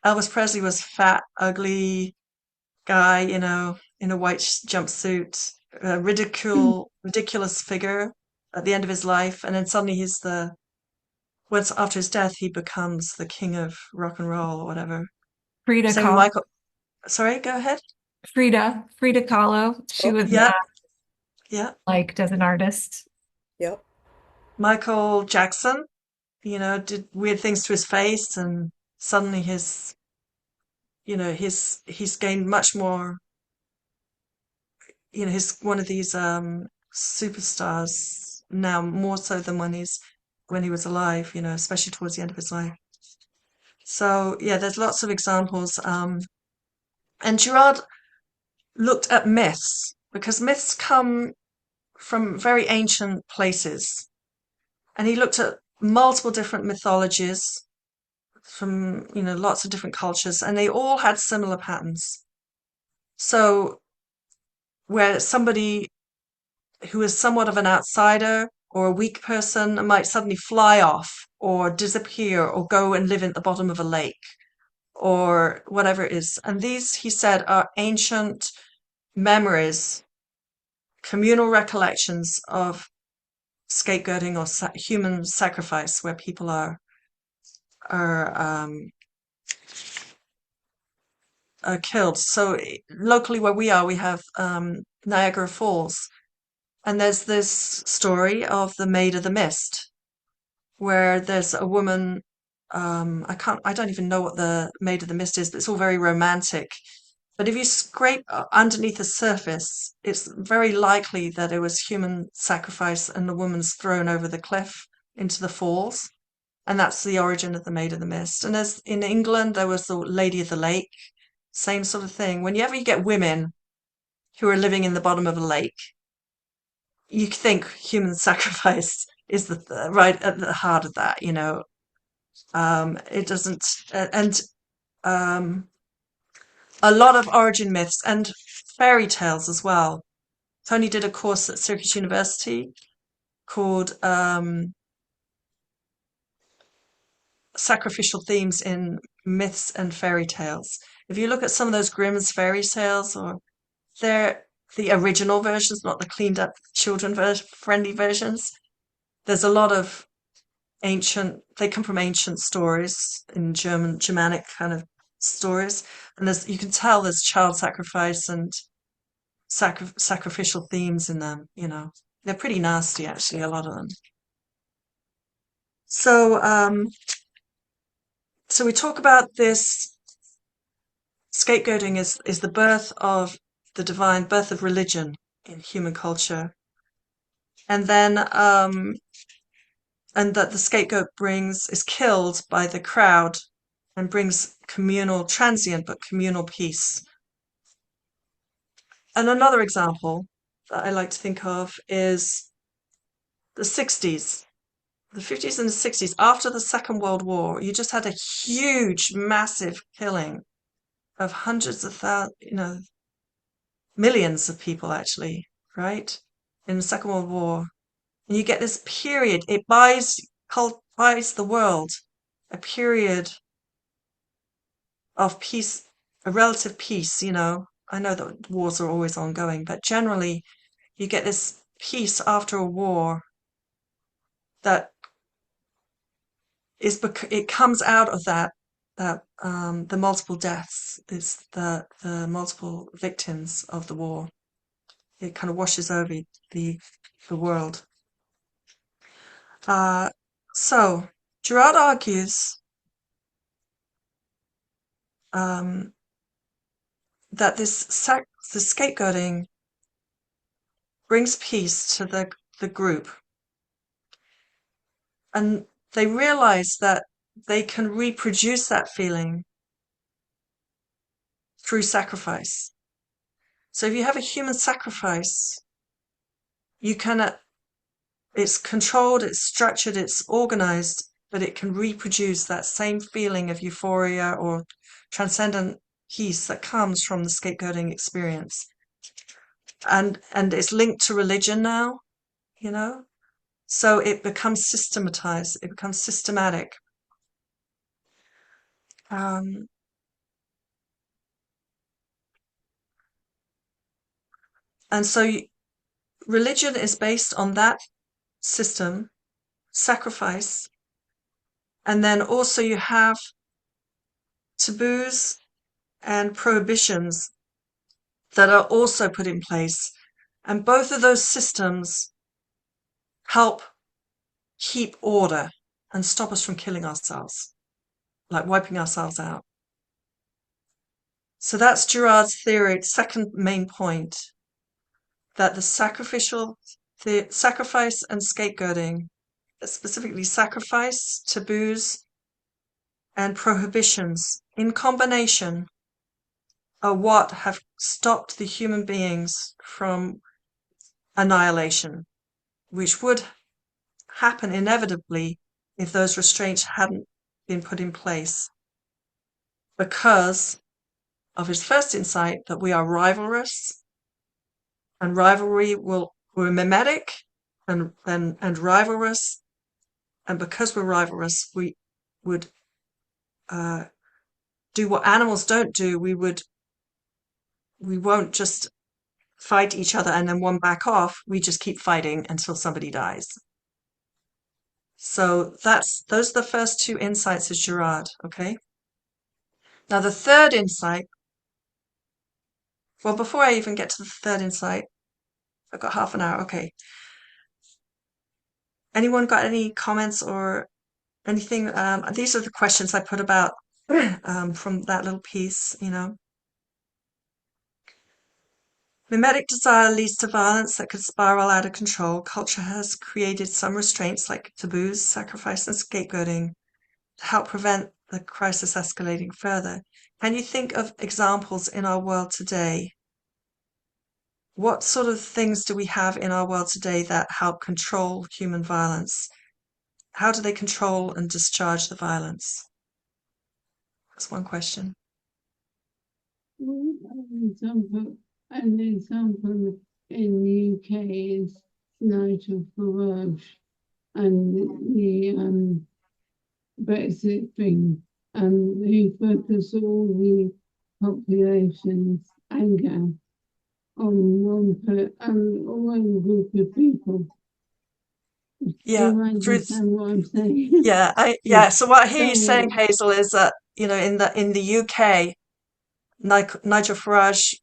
Elvis Presley was fat, ugly guy, in a white jumpsuit, a ridiculous figure at the end of his life, and then suddenly once after his death, he becomes the king of rock and roll or whatever. Frida Same with Kahlo. Michael. Sorry, go ahead. Frida Kahlo. She was Yeah, yeah. liked as an artist. Yep. Michael Jackson, did weird things to his face, and suddenly he's gained much more. He's one of these superstars now, more so than when he was alive. Especially towards the end of his life. So yeah, there's lots of examples. And Girard looked at myths, because myths come from very ancient places, and he looked at multiple different mythologies from lots of different cultures, and they all had similar patterns. So where somebody who is somewhat of an outsider or a weak person might suddenly fly off or disappear or go and live at the bottom of a lake or whatever it is. And these, he said, are ancient memories, communal recollections of scapegoating or human sacrifice, where people are killed. So locally where we are, we have Niagara Falls, and there's this story of the Maid of the Mist, where there's a woman. I don't even know what the Maid of the Mist is, but it's all very romantic. But if you scrape underneath the surface, it's very likely that it was human sacrifice and the woman's thrown over the cliff into the falls. And that's the origin of the Maid of the Mist. And as in England, there was the Lady of the Lake, same sort of thing. Whenever you get women who are living in the bottom of a lake, you think human sacrifice is right at the heart of that, It doesn't, and a lot of origin myths and fairy tales as well. Tony did a course at Syracuse University called Sacrificial Themes in Myths and Fairy Tales. If you look at some of those Grimm's fairy tales, or they're the original versions, not the cleaned up children friendly versions. There's a lot of they come from ancient stories in Germanic kind of stories, and you can tell there's child sacrifice and sacrificial themes in them. They're pretty nasty, actually, a lot of them. So, so we talk about this. Scapegoating is the birth of the divine, birth of religion in human culture, and then and that the scapegoat is killed by the crowd and brings transient but communal peace. And another example that I like to think of is the 60s, the 50s and the 60s. After the Second World War, you just had a huge, massive killing of hundreds of thousands, millions of people actually, right? In the Second World War. And you get this period, it buys the world a period of peace, a relative peace. I know that wars are always ongoing, but generally you get this peace after a war that it comes out of that the multiple deaths, is the multiple victims of the war. It kind of washes over the world. So Girard argues that the scapegoating brings peace to the group, and they realize that they can reproduce that feeling through sacrifice. So if you have a human sacrifice, it's controlled, it's structured, it's organized, but it can reproduce that same feeling of euphoria or transcendent peace that comes from the scapegoating experience. And it's linked to religion now, so it becomes systematized, it becomes systematic. And so religion is based on that system, sacrifice, and then also you have taboos and prohibitions that are also put in place. And both of those systems help keep order and stop us from killing ourselves, like wiping ourselves out. So that's Girard's theory, second main point, that the sacrifice and scapegoating, specifically sacrifice, taboos, and prohibitions in combination are what have stopped the human beings from annihilation, which would happen inevitably if those restraints hadn't been put in place, because of his first insight that we are rivalrous, and we're mimetic and rivalrous, and because we're rivalrous, we would do what animals don't do. We won't just fight each other and then one back off. We just keep fighting until somebody dies. So those are the first two insights of Girard, okay? Now the third insight, well, before I even get to the third insight, I've got half an hour, okay. Anyone got any comments or anything? These are the questions I put about from that little piece, Mimetic desire leads to violence that could spiral out of control. Culture has created some restraints like taboos, sacrifice, and scapegoating to help prevent the crisis escalating further. Can you think of examples in our world today? What sort of things do we have in our world today that help control human violence? how do they control and discharge the violence? That's one question. An example in the UK is Nigel Farage and the Brexit thing, who focus all the population's anger on one group of people. Yeah, Do you understand what I'm saying? yeah. So what I hear you Don't saying, worry. Hazel, is that in the UK, Nigel Farage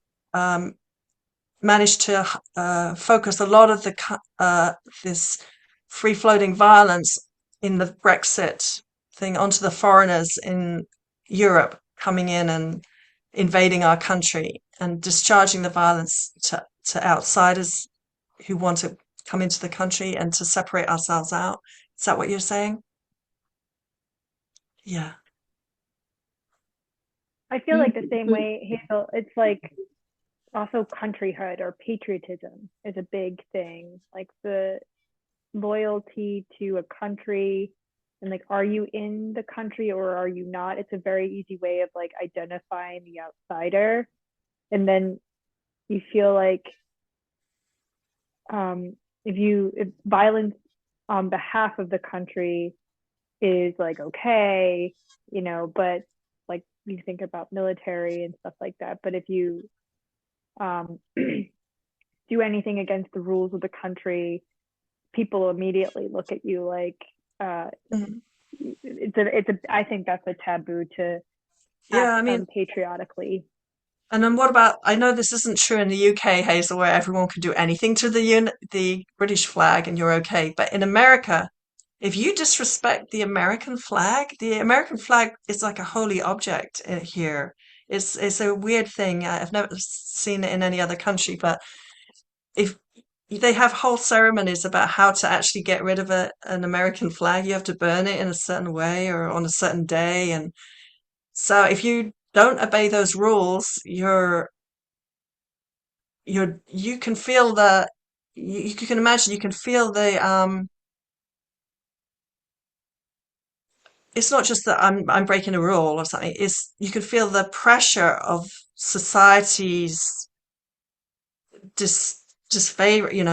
managed to focus a lot of this free-floating violence in the Brexit thing onto the foreigners in Europe coming in and invading our country and discharging the violence to outsiders who want to come into the country and to separate ourselves out. Is that what you're saying? Yeah. I feel like the same way, Hazel, it's like also countryhood or patriotism is a big thing. Like the loyalty to a country and like, are you in the country or are you not? It's a very easy way of like identifying the outsider. And then you feel like if violence on behalf of the country is like okay, but like you think about military and stuff like that. But if you do anything against the rules of the country, people immediately look at you like I think that's a taboo to act patriotically. And then what about, I know this isn't true in the UK, Hazel, where everyone can do anything to the British flag and you're okay. But in America, if you disrespect the American flag is like a holy object here. It's a weird thing. I've never seen it in any other country, but if they have whole ceremonies about how to actually get rid of an American flag, you have to burn it in a certain way or on a certain day. And so if you don't obey those rules, you can feel you can imagine, you can feel it's not just that I'm breaking a rule or something. You can feel the pressure of society's disfavor. You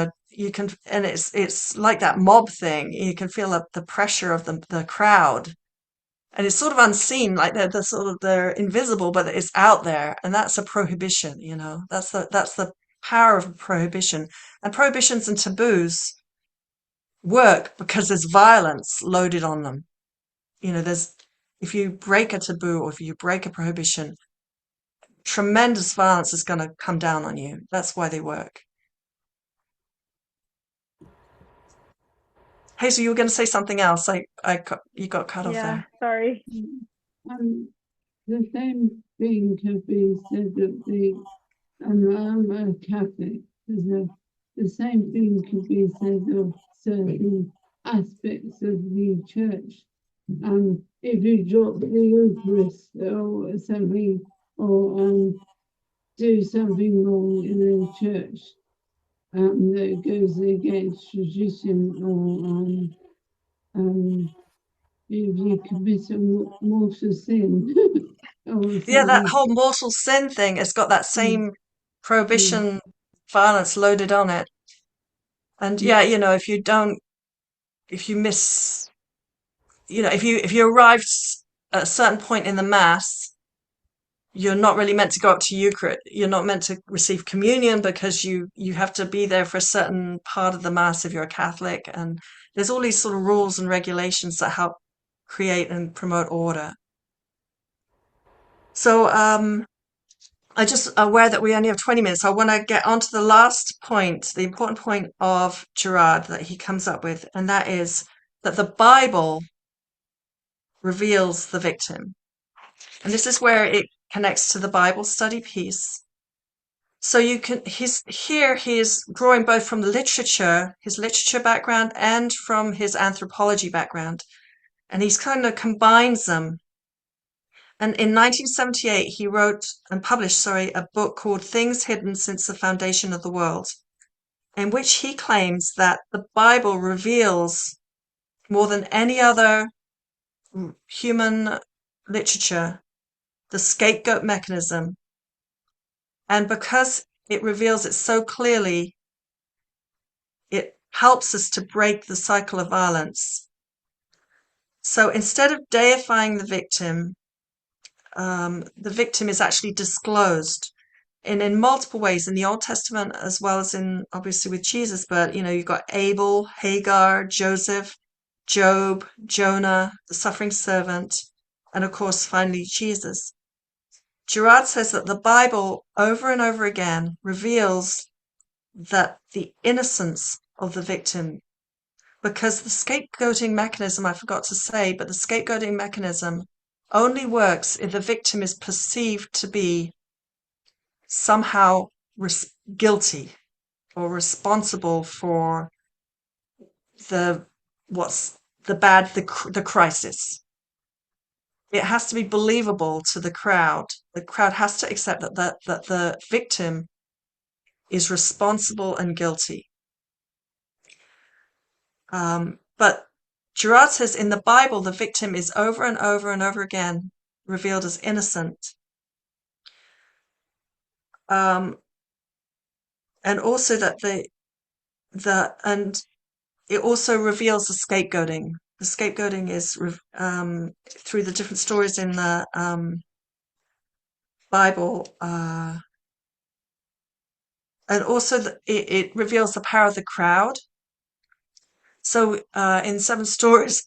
can, and it's like that mob thing. You can feel the pressure of the crowd, and it's sort of unseen, like they're invisible, but it's out there, and that's a prohibition. That's the power of prohibition, and prohibitions and taboos work because there's violence loaded on them. If you break a taboo or if you break a prohibition, tremendous violence is going to come down on you. That's why they work. Hazel, you were going to say something else. You got cut off there. Sorry. The same thing could be said of I'm a Catholic. The same thing could be said of certain aspects of the church. If you drop the Eucharist or something, or do something wrong in the church that goes against tradition, or if you commit a mortal sin. Yeah, that whole mortal sin thing has got that same prohibition violence loaded on it. And if you miss, if you arrived at a certain point in the mass, you're not really meant to go up to Eucharist. You're not meant to receive communion because you have to be there for a certain part of the mass if you're a Catholic. And there's all these sort of rules and regulations that help create and promote order. So I'm just aware that we only have 20 minutes. I want to get on to the last point, the important point of Gerard that he comes up with, and that is that the Bible reveals the victim. And this is where it connects to the Bible study piece. So he's drawing both from the his literature background, and from his anthropology background. And he's kind of combines them. And in 1978, he wrote and published, a book called Things Hidden Since the Foundation of the World, in which he claims that the Bible reveals more than any other human literature, the scapegoat mechanism. And because it reveals it so clearly, it helps us to break the cycle of violence. So instead of deifying the victim is actually disclosed in multiple ways in the Old Testament as well as in obviously with Jesus. But you've got Abel, Hagar, Joseph, Job, Jonah, the suffering servant, and of course finally Jesus. Girard says that the Bible over and over again reveals that the innocence of the victim, because the scapegoating mechanism, I forgot to say, but the scapegoating mechanism only works if the victim is perceived to be somehow guilty or responsible for the crisis. It has to be believable to the crowd. The crowd has to accept that the victim is responsible and guilty. But Girard says in the Bible, the victim is over and over and over again revealed as innocent. And also that and it also reveals the scapegoating. The scapegoating is through the different stories in the Bible, and also it reveals the power of the crowd. So in 7 stories,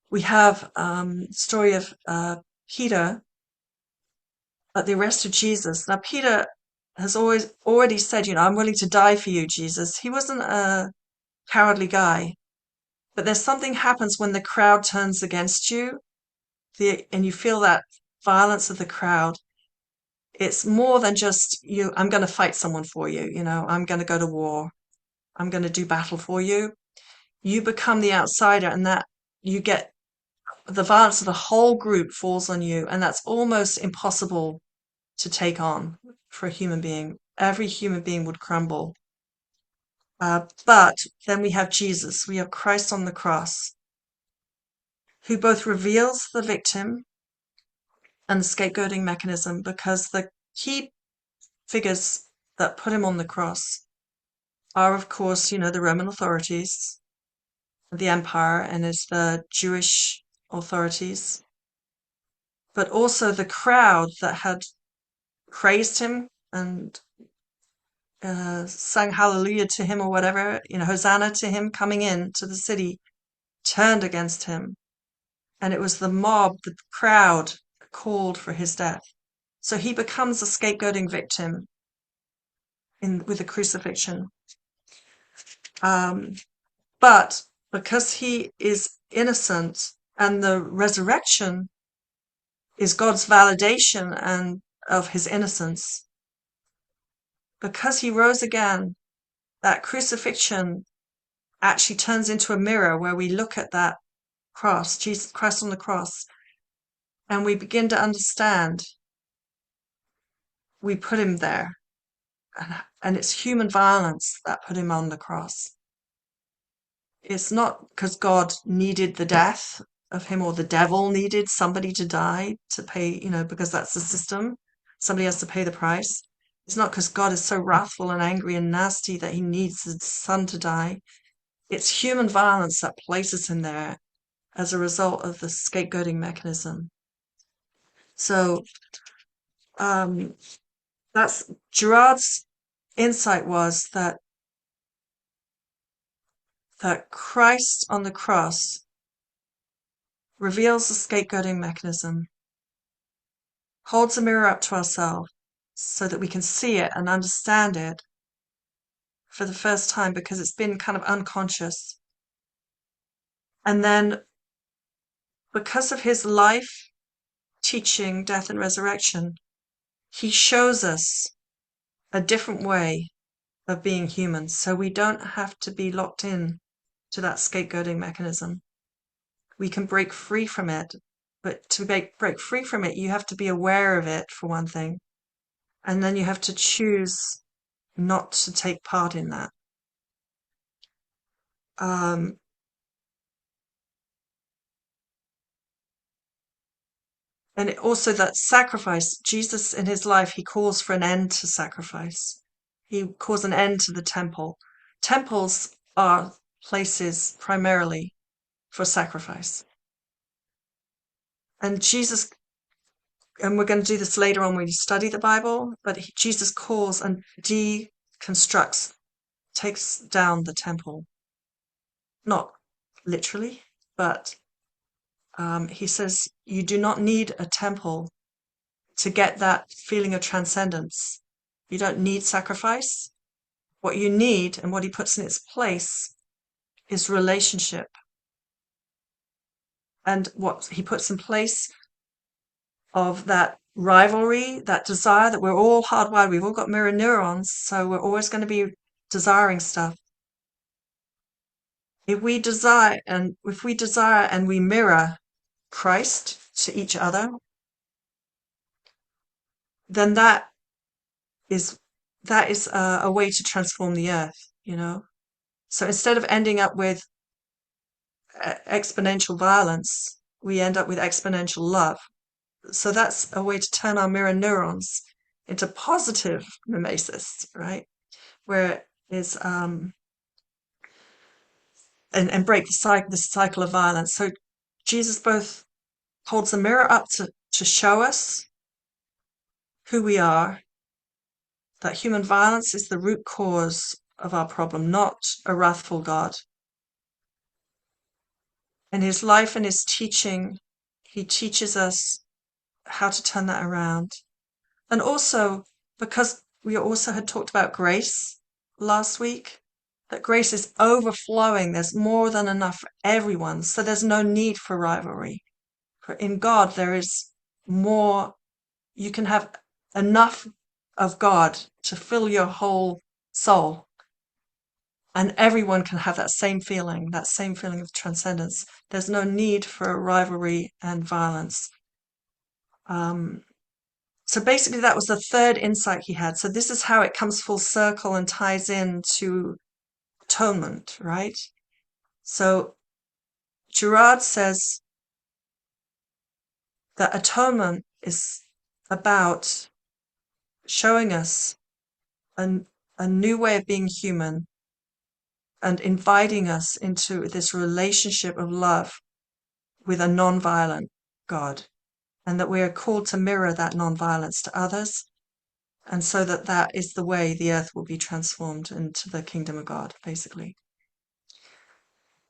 we have story of Peter at the arrest of Jesus. Now Peter has already said, I'm willing to die for you, Jesus. He wasn't a cowardly guy. But there's something happens when the crowd turns against you, and you feel that violence of the crowd. It's more than just I'm going to fight someone for you. I'm going to go to war. I'm going to do battle for you. You become the outsider, and that you get the violence of the whole group falls on you, and that's almost impossible to take on for a human being. Every human being would crumble. But then we have Jesus. We have Christ on the cross, who both reveals the victim and the scapegoating mechanism, because the key figures that put him on the cross are, of course, the Roman authorities, the empire, and is the Jewish authorities, but also the crowd that had praised him and sang hallelujah to him or whatever, Hosanna to him coming in to the city, turned against him. And it was the mob, the crowd, called for his death. So he becomes a scapegoating victim with the crucifixion. But because he is innocent, and the resurrection is God's validation and of his innocence, because he rose again, that crucifixion actually turns into a mirror where we look at that cross, Jesus Christ on the cross, and we begin to understand we put him there. And it's human violence that put him on the cross. It's not because God needed the death of him, or the devil needed somebody to die to pay, because that's the system. Somebody has to pay the price. It's not because God is so wrathful and angry and nasty that he needs his son to die. It's human violence that places him there as a result of the scapegoating mechanism. So that's Girard's insight, was that Christ on the cross reveals the scapegoating mechanism, holds a mirror up to ourselves so that we can see it and understand it for the first time, because it's been kind of unconscious. And then because of his life, teaching, death, and resurrection, he shows us a different way of being human, so we don't have to be locked in to that scapegoating mechanism. We can break free from it, but to break free from it, you have to be aware of it, for one thing, and then you have to choose not to take part in that. And also that sacrifice, Jesus in his life, he calls for an end to sacrifice. He calls an end to the temple. Temples are places primarily for sacrifice. And Jesus, and we're going to do this later on when you study the Bible, but Jesus calls and deconstructs, takes down the temple. Not literally, but he says you do not need a temple to get that feeling of transcendence. You don't need sacrifice. What you need and what he puts in its place is relationship. And what he puts in place of that rivalry, that desire that we're all hardwired, we've all got mirror neurons, so we're always going to be desiring stuff. If we desire and we mirror Christ to each other, then that is a way to transform the earth, So instead of ending up with exponential violence, we end up with exponential love. So that's a way to turn our mirror neurons into positive mimesis, right? Where is and break the cycle of violence. So Jesus both holds the mirror up to show us who we are, that human violence is the root cause of our problem, not a wrathful God. In his life and his teaching, he teaches us how to turn that around. And also, because we also had talked about grace last week, that grace is overflowing. There's more than enough for everyone. So there's no need for rivalry. For in God, there is more. You can have enough of God to fill your whole soul. And everyone can have that same feeling of transcendence. There's no need for rivalry and violence. So basically, that was the third insight he had. So this is how it comes full circle and ties in to atonement, right? So Girard says that atonement is about showing us a new way of being human and inviting us into this relationship of love with a non-violent God, and that we are called to mirror that non-violence to others, and so that is the way the earth will be transformed into the kingdom of God, basically.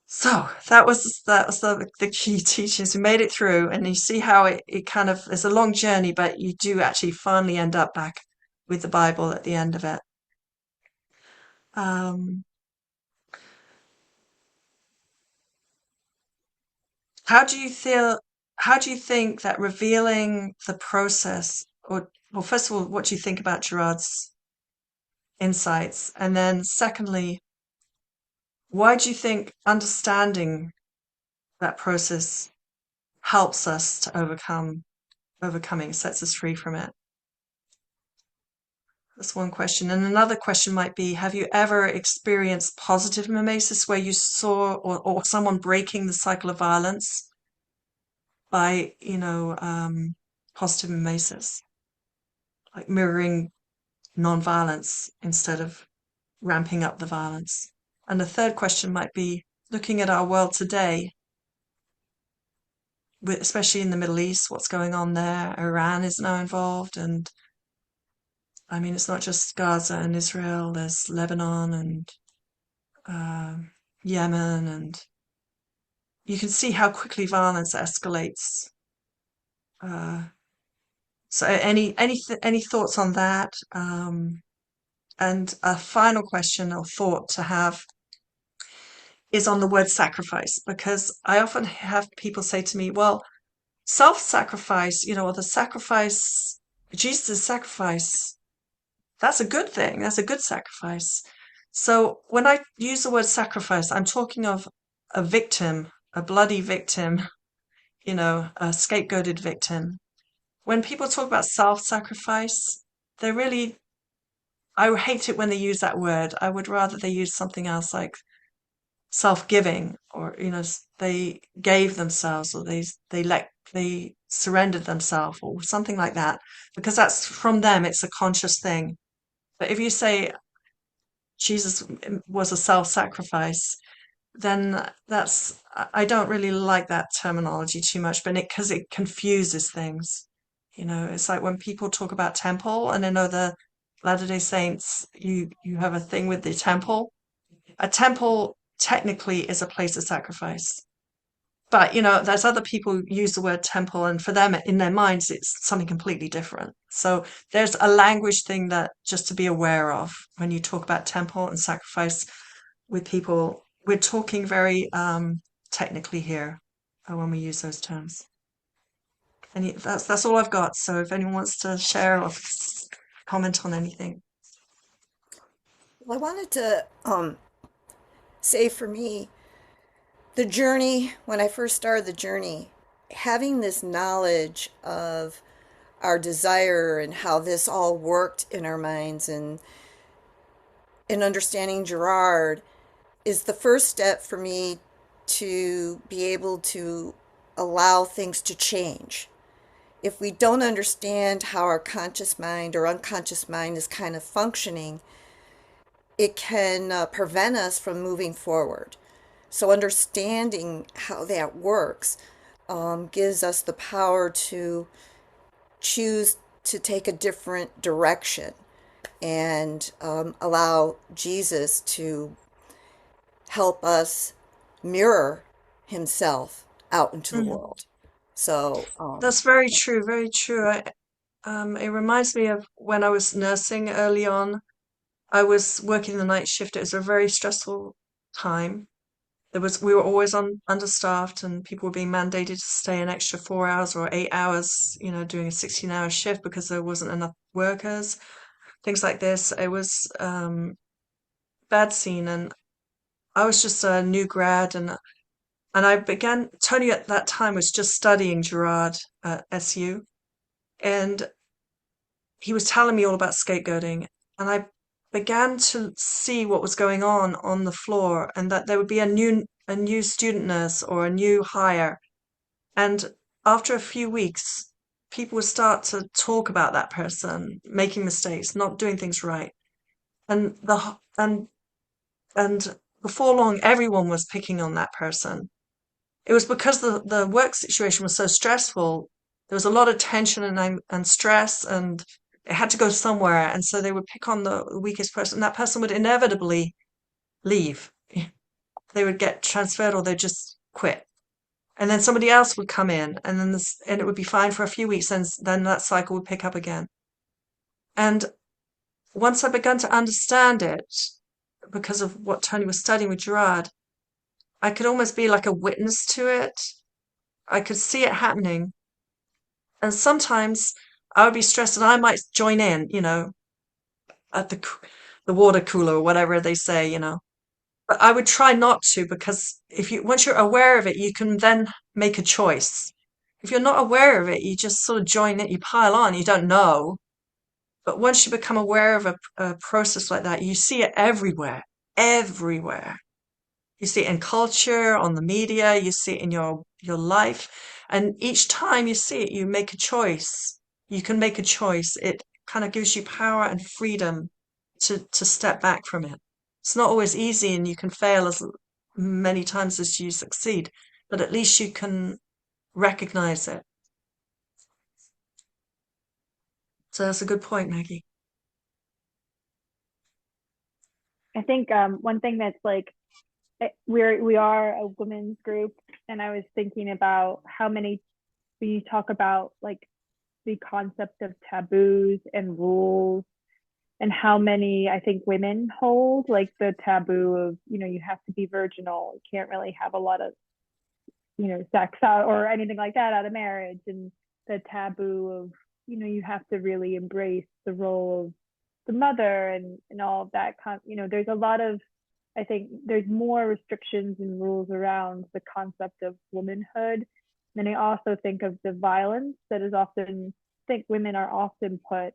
So that was the key teachings. We made it through, and you see how it kind of is a long journey, but you do actually finally end up back with the Bible at the end of it. How do you think that revealing the process, or well, first of all, what do you think about Girard's insights? And then secondly, why do you think understanding that process helps us to overcoming, sets us free from it? That's one question. And another question might be, have you ever experienced positive mimesis where you saw or someone breaking the cycle of violence by, positive mimesis, like mirroring non-violence instead of ramping up the violence? And the third question might be, looking at our world today, especially in the Middle East, what's going on there? Iran is now involved, and I mean, it's not just Gaza and Israel, there's Lebanon and Yemen, and you can see how quickly violence escalates. So any thoughts on that? And a final question or thought to have is on the word sacrifice, because I often have people say to me, well, self-sacrifice, or the sacrifice, Jesus' sacrifice, that's a good thing. That's a good sacrifice. So when I use the word sacrifice, I'm talking of a victim, a bloody victim, a scapegoated victim. When people talk about self-sacrifice, I hate it when they use that word. I would rather they use something else like self-giving, or, they gave themselves, or they surrendered themselves or something like that, because that's from them, it's a conscious thing. But if you say Jesus was a self-sacrifice, then that's, I don't really like that terminology too much, but because it confuses things. You know, it's like when people talk about temple, and I know the Latter-day Saints, you have a thing with the temple. A temple technically is a place of sacrifice. But, you know, there's other people who use the word temple, and for them, in their minds, it's something completely different. So there's a language thing that just to be aware of when you talk about temple and sacrifice with people. We're talking very technically here when we use those terms. And that's all I've got. So if anyone wants to share or comment on anything. Well, I wanted to say for me, the journey, when I first started the journey, having this knowledge of our desire and how this all worked in our minds and understanding Gerard is the first step for me to be able to allow things to change. If we don't understand how our conscious mind or unconscious mind is kind of functioning, it can prevent us from moving forward. So understanding how that works gives us the power to choose to take a different direction and allow Jesus to help us mirror himself out into the world. So that's very true, very true. It reminds me of when I was nursing early on. I was working the night shift. It was a very stressful time. We were always understaffed, and people were being mandated to stay an extra 4 hours or 8 hours, you know, doing a 16-hour shift because there wasn't enough workers, things like this. It was bad scene, and I was just a new grad, and Tony at that time was just studying Gerard at SU, and he was telling me all about scapegoating, and I began to see what was going on the floor, and that there would be a new student nurse or a new hire, and after a few weeks, people would start to talk about that person making mistakes, not doing things right, and and before long, everyone was picking on that person. It was because the work situation was so stressful. There was a lot of tension and stress, and it had to go somewhere. And so they would pick on the weakest person. That person would inevitably leave. They would get transferred, or they'd just quit. And then somebody else would come in, and and it would be fine for a few weeks, and then that cycle would pick up again. And once I began to understand it, because of what Tony was studying with Gerard, I could almost be like a witness to it. I could see it happening. And sometimes I would be stressed and I might join in, you know, at the water cooler or whatever they say, you know. But I would try not to, because once you're aware of it, you can then make a choice. If you're not aware of it, you just sort of join it, you pile on, you don't know. But once you become aware of a process like that, you see it everywhere, everywhere. You see it in culture, on the media, you see it in your life. And each time you see it, you make a choice. You can make a choice. It kind of gives you power and freedom to step back from it. It's not always easy, and you can fail as many times as you succeed, but at least you can recognize it. So that's a good point, Maggie. I think one thing that's like, we are a women's group, and I was thinking about how many, when you talk about like the concept of taboos and rules, and how many I think women hold, like the taboo of, you know, you have to be virginal, you can't really have a lot of, you know, sex out or anything like that out of marriage, and the taboo of, you know, you have to really embrace the role of the mother and all of that. You know, there's a lot of, I think there's more restrictions and rules around the concept of womanhood. And I also think of the violence that is often, I think women are often put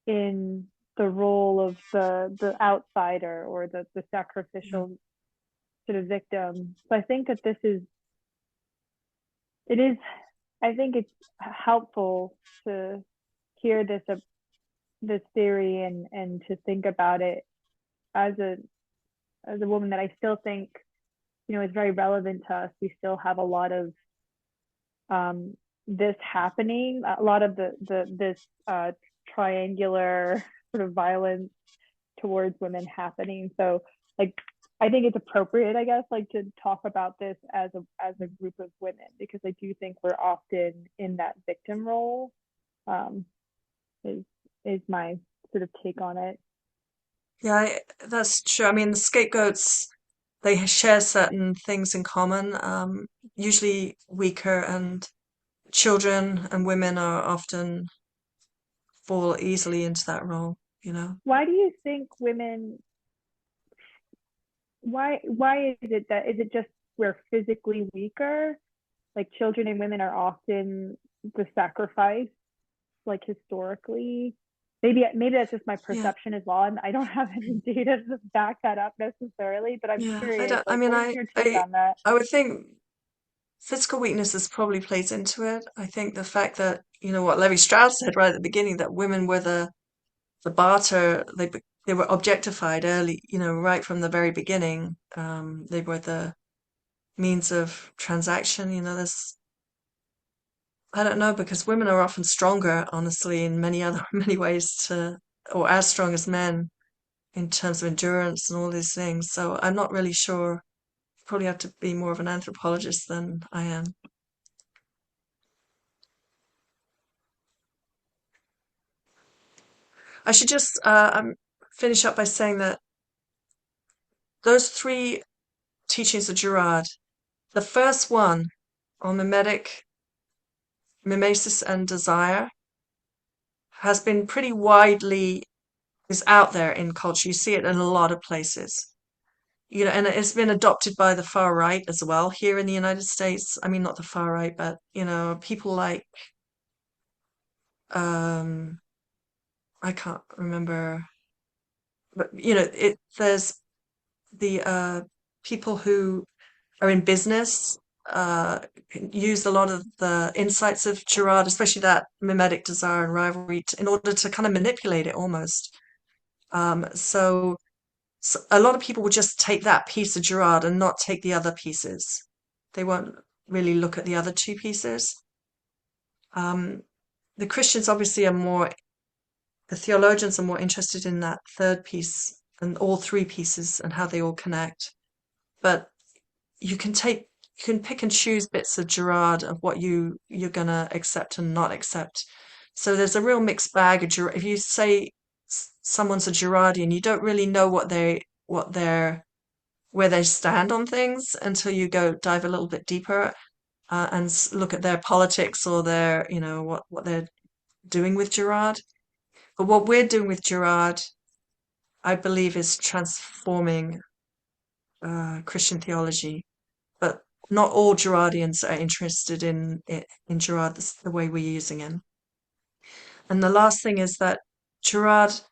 in the role of the outsider or the sacrificial sort of victim. So I think that it is I think it's helpful to hear this theory and to think about it as a woman that I still think, is very relevant to us. We still have a lot of this happening, a lot of this triangular sort of violence towards women happening. So like, I think it's appropriate, I guess, like to talk about this as a group of women, because I do think we're often in that victim role. Is my sort of take on it. Yeah, that's true. I mean, the scapegoats, they share certain things in common. Usually weaker, and children and women are often fall easily into that role, you know. Why do you think women? Why is it just we're physically weaker? Like children and women are often the sacrifice, like historically. Maybe that's just my Yeah. perception as well, and I don't have any data to back that up necessarily. But I'm Yeah, I curious, don't, I like, mean, what is your take on that? I would think physical weaknesses probably plays into it. I think the fact that, what Levi Strauss said right at the beginning, that women were the barter, they were objectified early, right from the very beginning. They were the means of transaction. I don't know, because women are often stronger, honestly, in many ways, or as strong as men in terms of endurance and all these things. So I'm not really sure. Probably have to be more of an anthropologist than I am. I should just finish up by saying that those three teachings of Girard, the first one on mimesis and desire, has been pretty widely is out there in culture. You see it in a lot of places. And it's been adopted by the far right as well here in the United States. I mean, not the far right, but people like I can't remember, but there's the people who are in business use a lot of the insights of Girard, especially that mimetic desire and rivalry, in order to kind of manipulate it almost. So a lot of people will just take that piece of Girard and not take the other pieces. They won't really look at the other two pieces. The Christians obviously the theologians are more interested in that third piece and all three pieces and how they all connect. But you can pick and choose bits of Girard of what you're gonna accept and not accept. So there's a real mixed bag of Girard. If you say someone's a Girardian, you don't really know where they stand on things until you go dive a little bit deeper and look at their politics or their what they're doing with Girard. But what we're doing with Girard, I believe, is transforming Christian theology. But not all Girardians are interested in Girard the way we're using him. And the last thing is that Girardian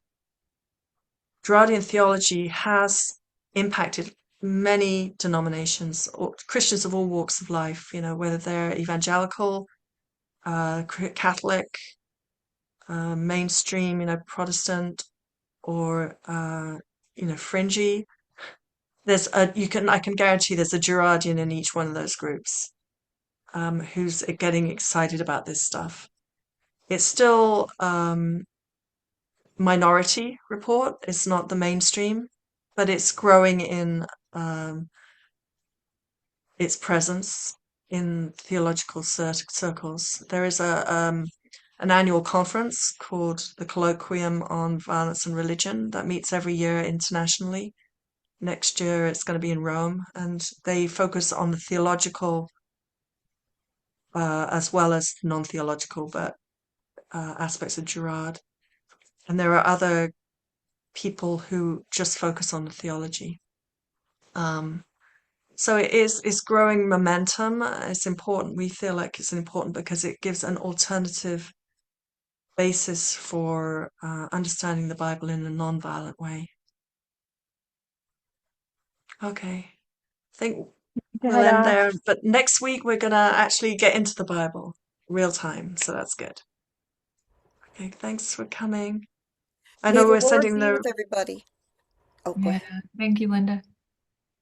theology has impacted many denominations, or Christians of all walks of life, whether they're evangelical, Catholic, mainstream, Protestant, or fringy. I can guarantee there's a Girardian in each one of those groups who's getting excited about this stuff. It's still minority report. It's not the mainstream, but it's growing in its presence in theological circles. There is an annual conference called the Colloquium on Violence and Religion that meets every year internationally. Next year it's going to be in Rome, and they focus on the theological as well as non-theological, but aspects of Girard. And there are other people who just focus on the theology. So it's growing momentum. It's important. We feel like it's important because it gives an alternative basis for understanding the Bible in a non-violent way. Okay. I think we'll end there. But next week we're going to actually get into the Bible. real time, so that's good. Okay, thanks for coming. I May know the we're Lord sending be the. with everybody. Oh, go Yeah. ahead. Thank you, Linda.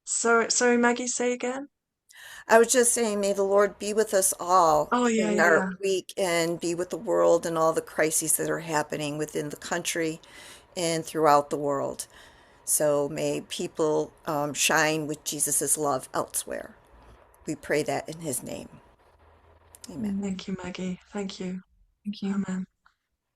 Sorry, Maggie, say again. I was just saying, may the Lord be with us all Oh yeah, in yeah, yeah. our week and be with the world and all the crises that are happening within the country and throughout the world. So may people shine with Jesus's love elsewhere. We pray that in his name. Amen. Thank you, Maggie. Thank you. Thank you. Amen.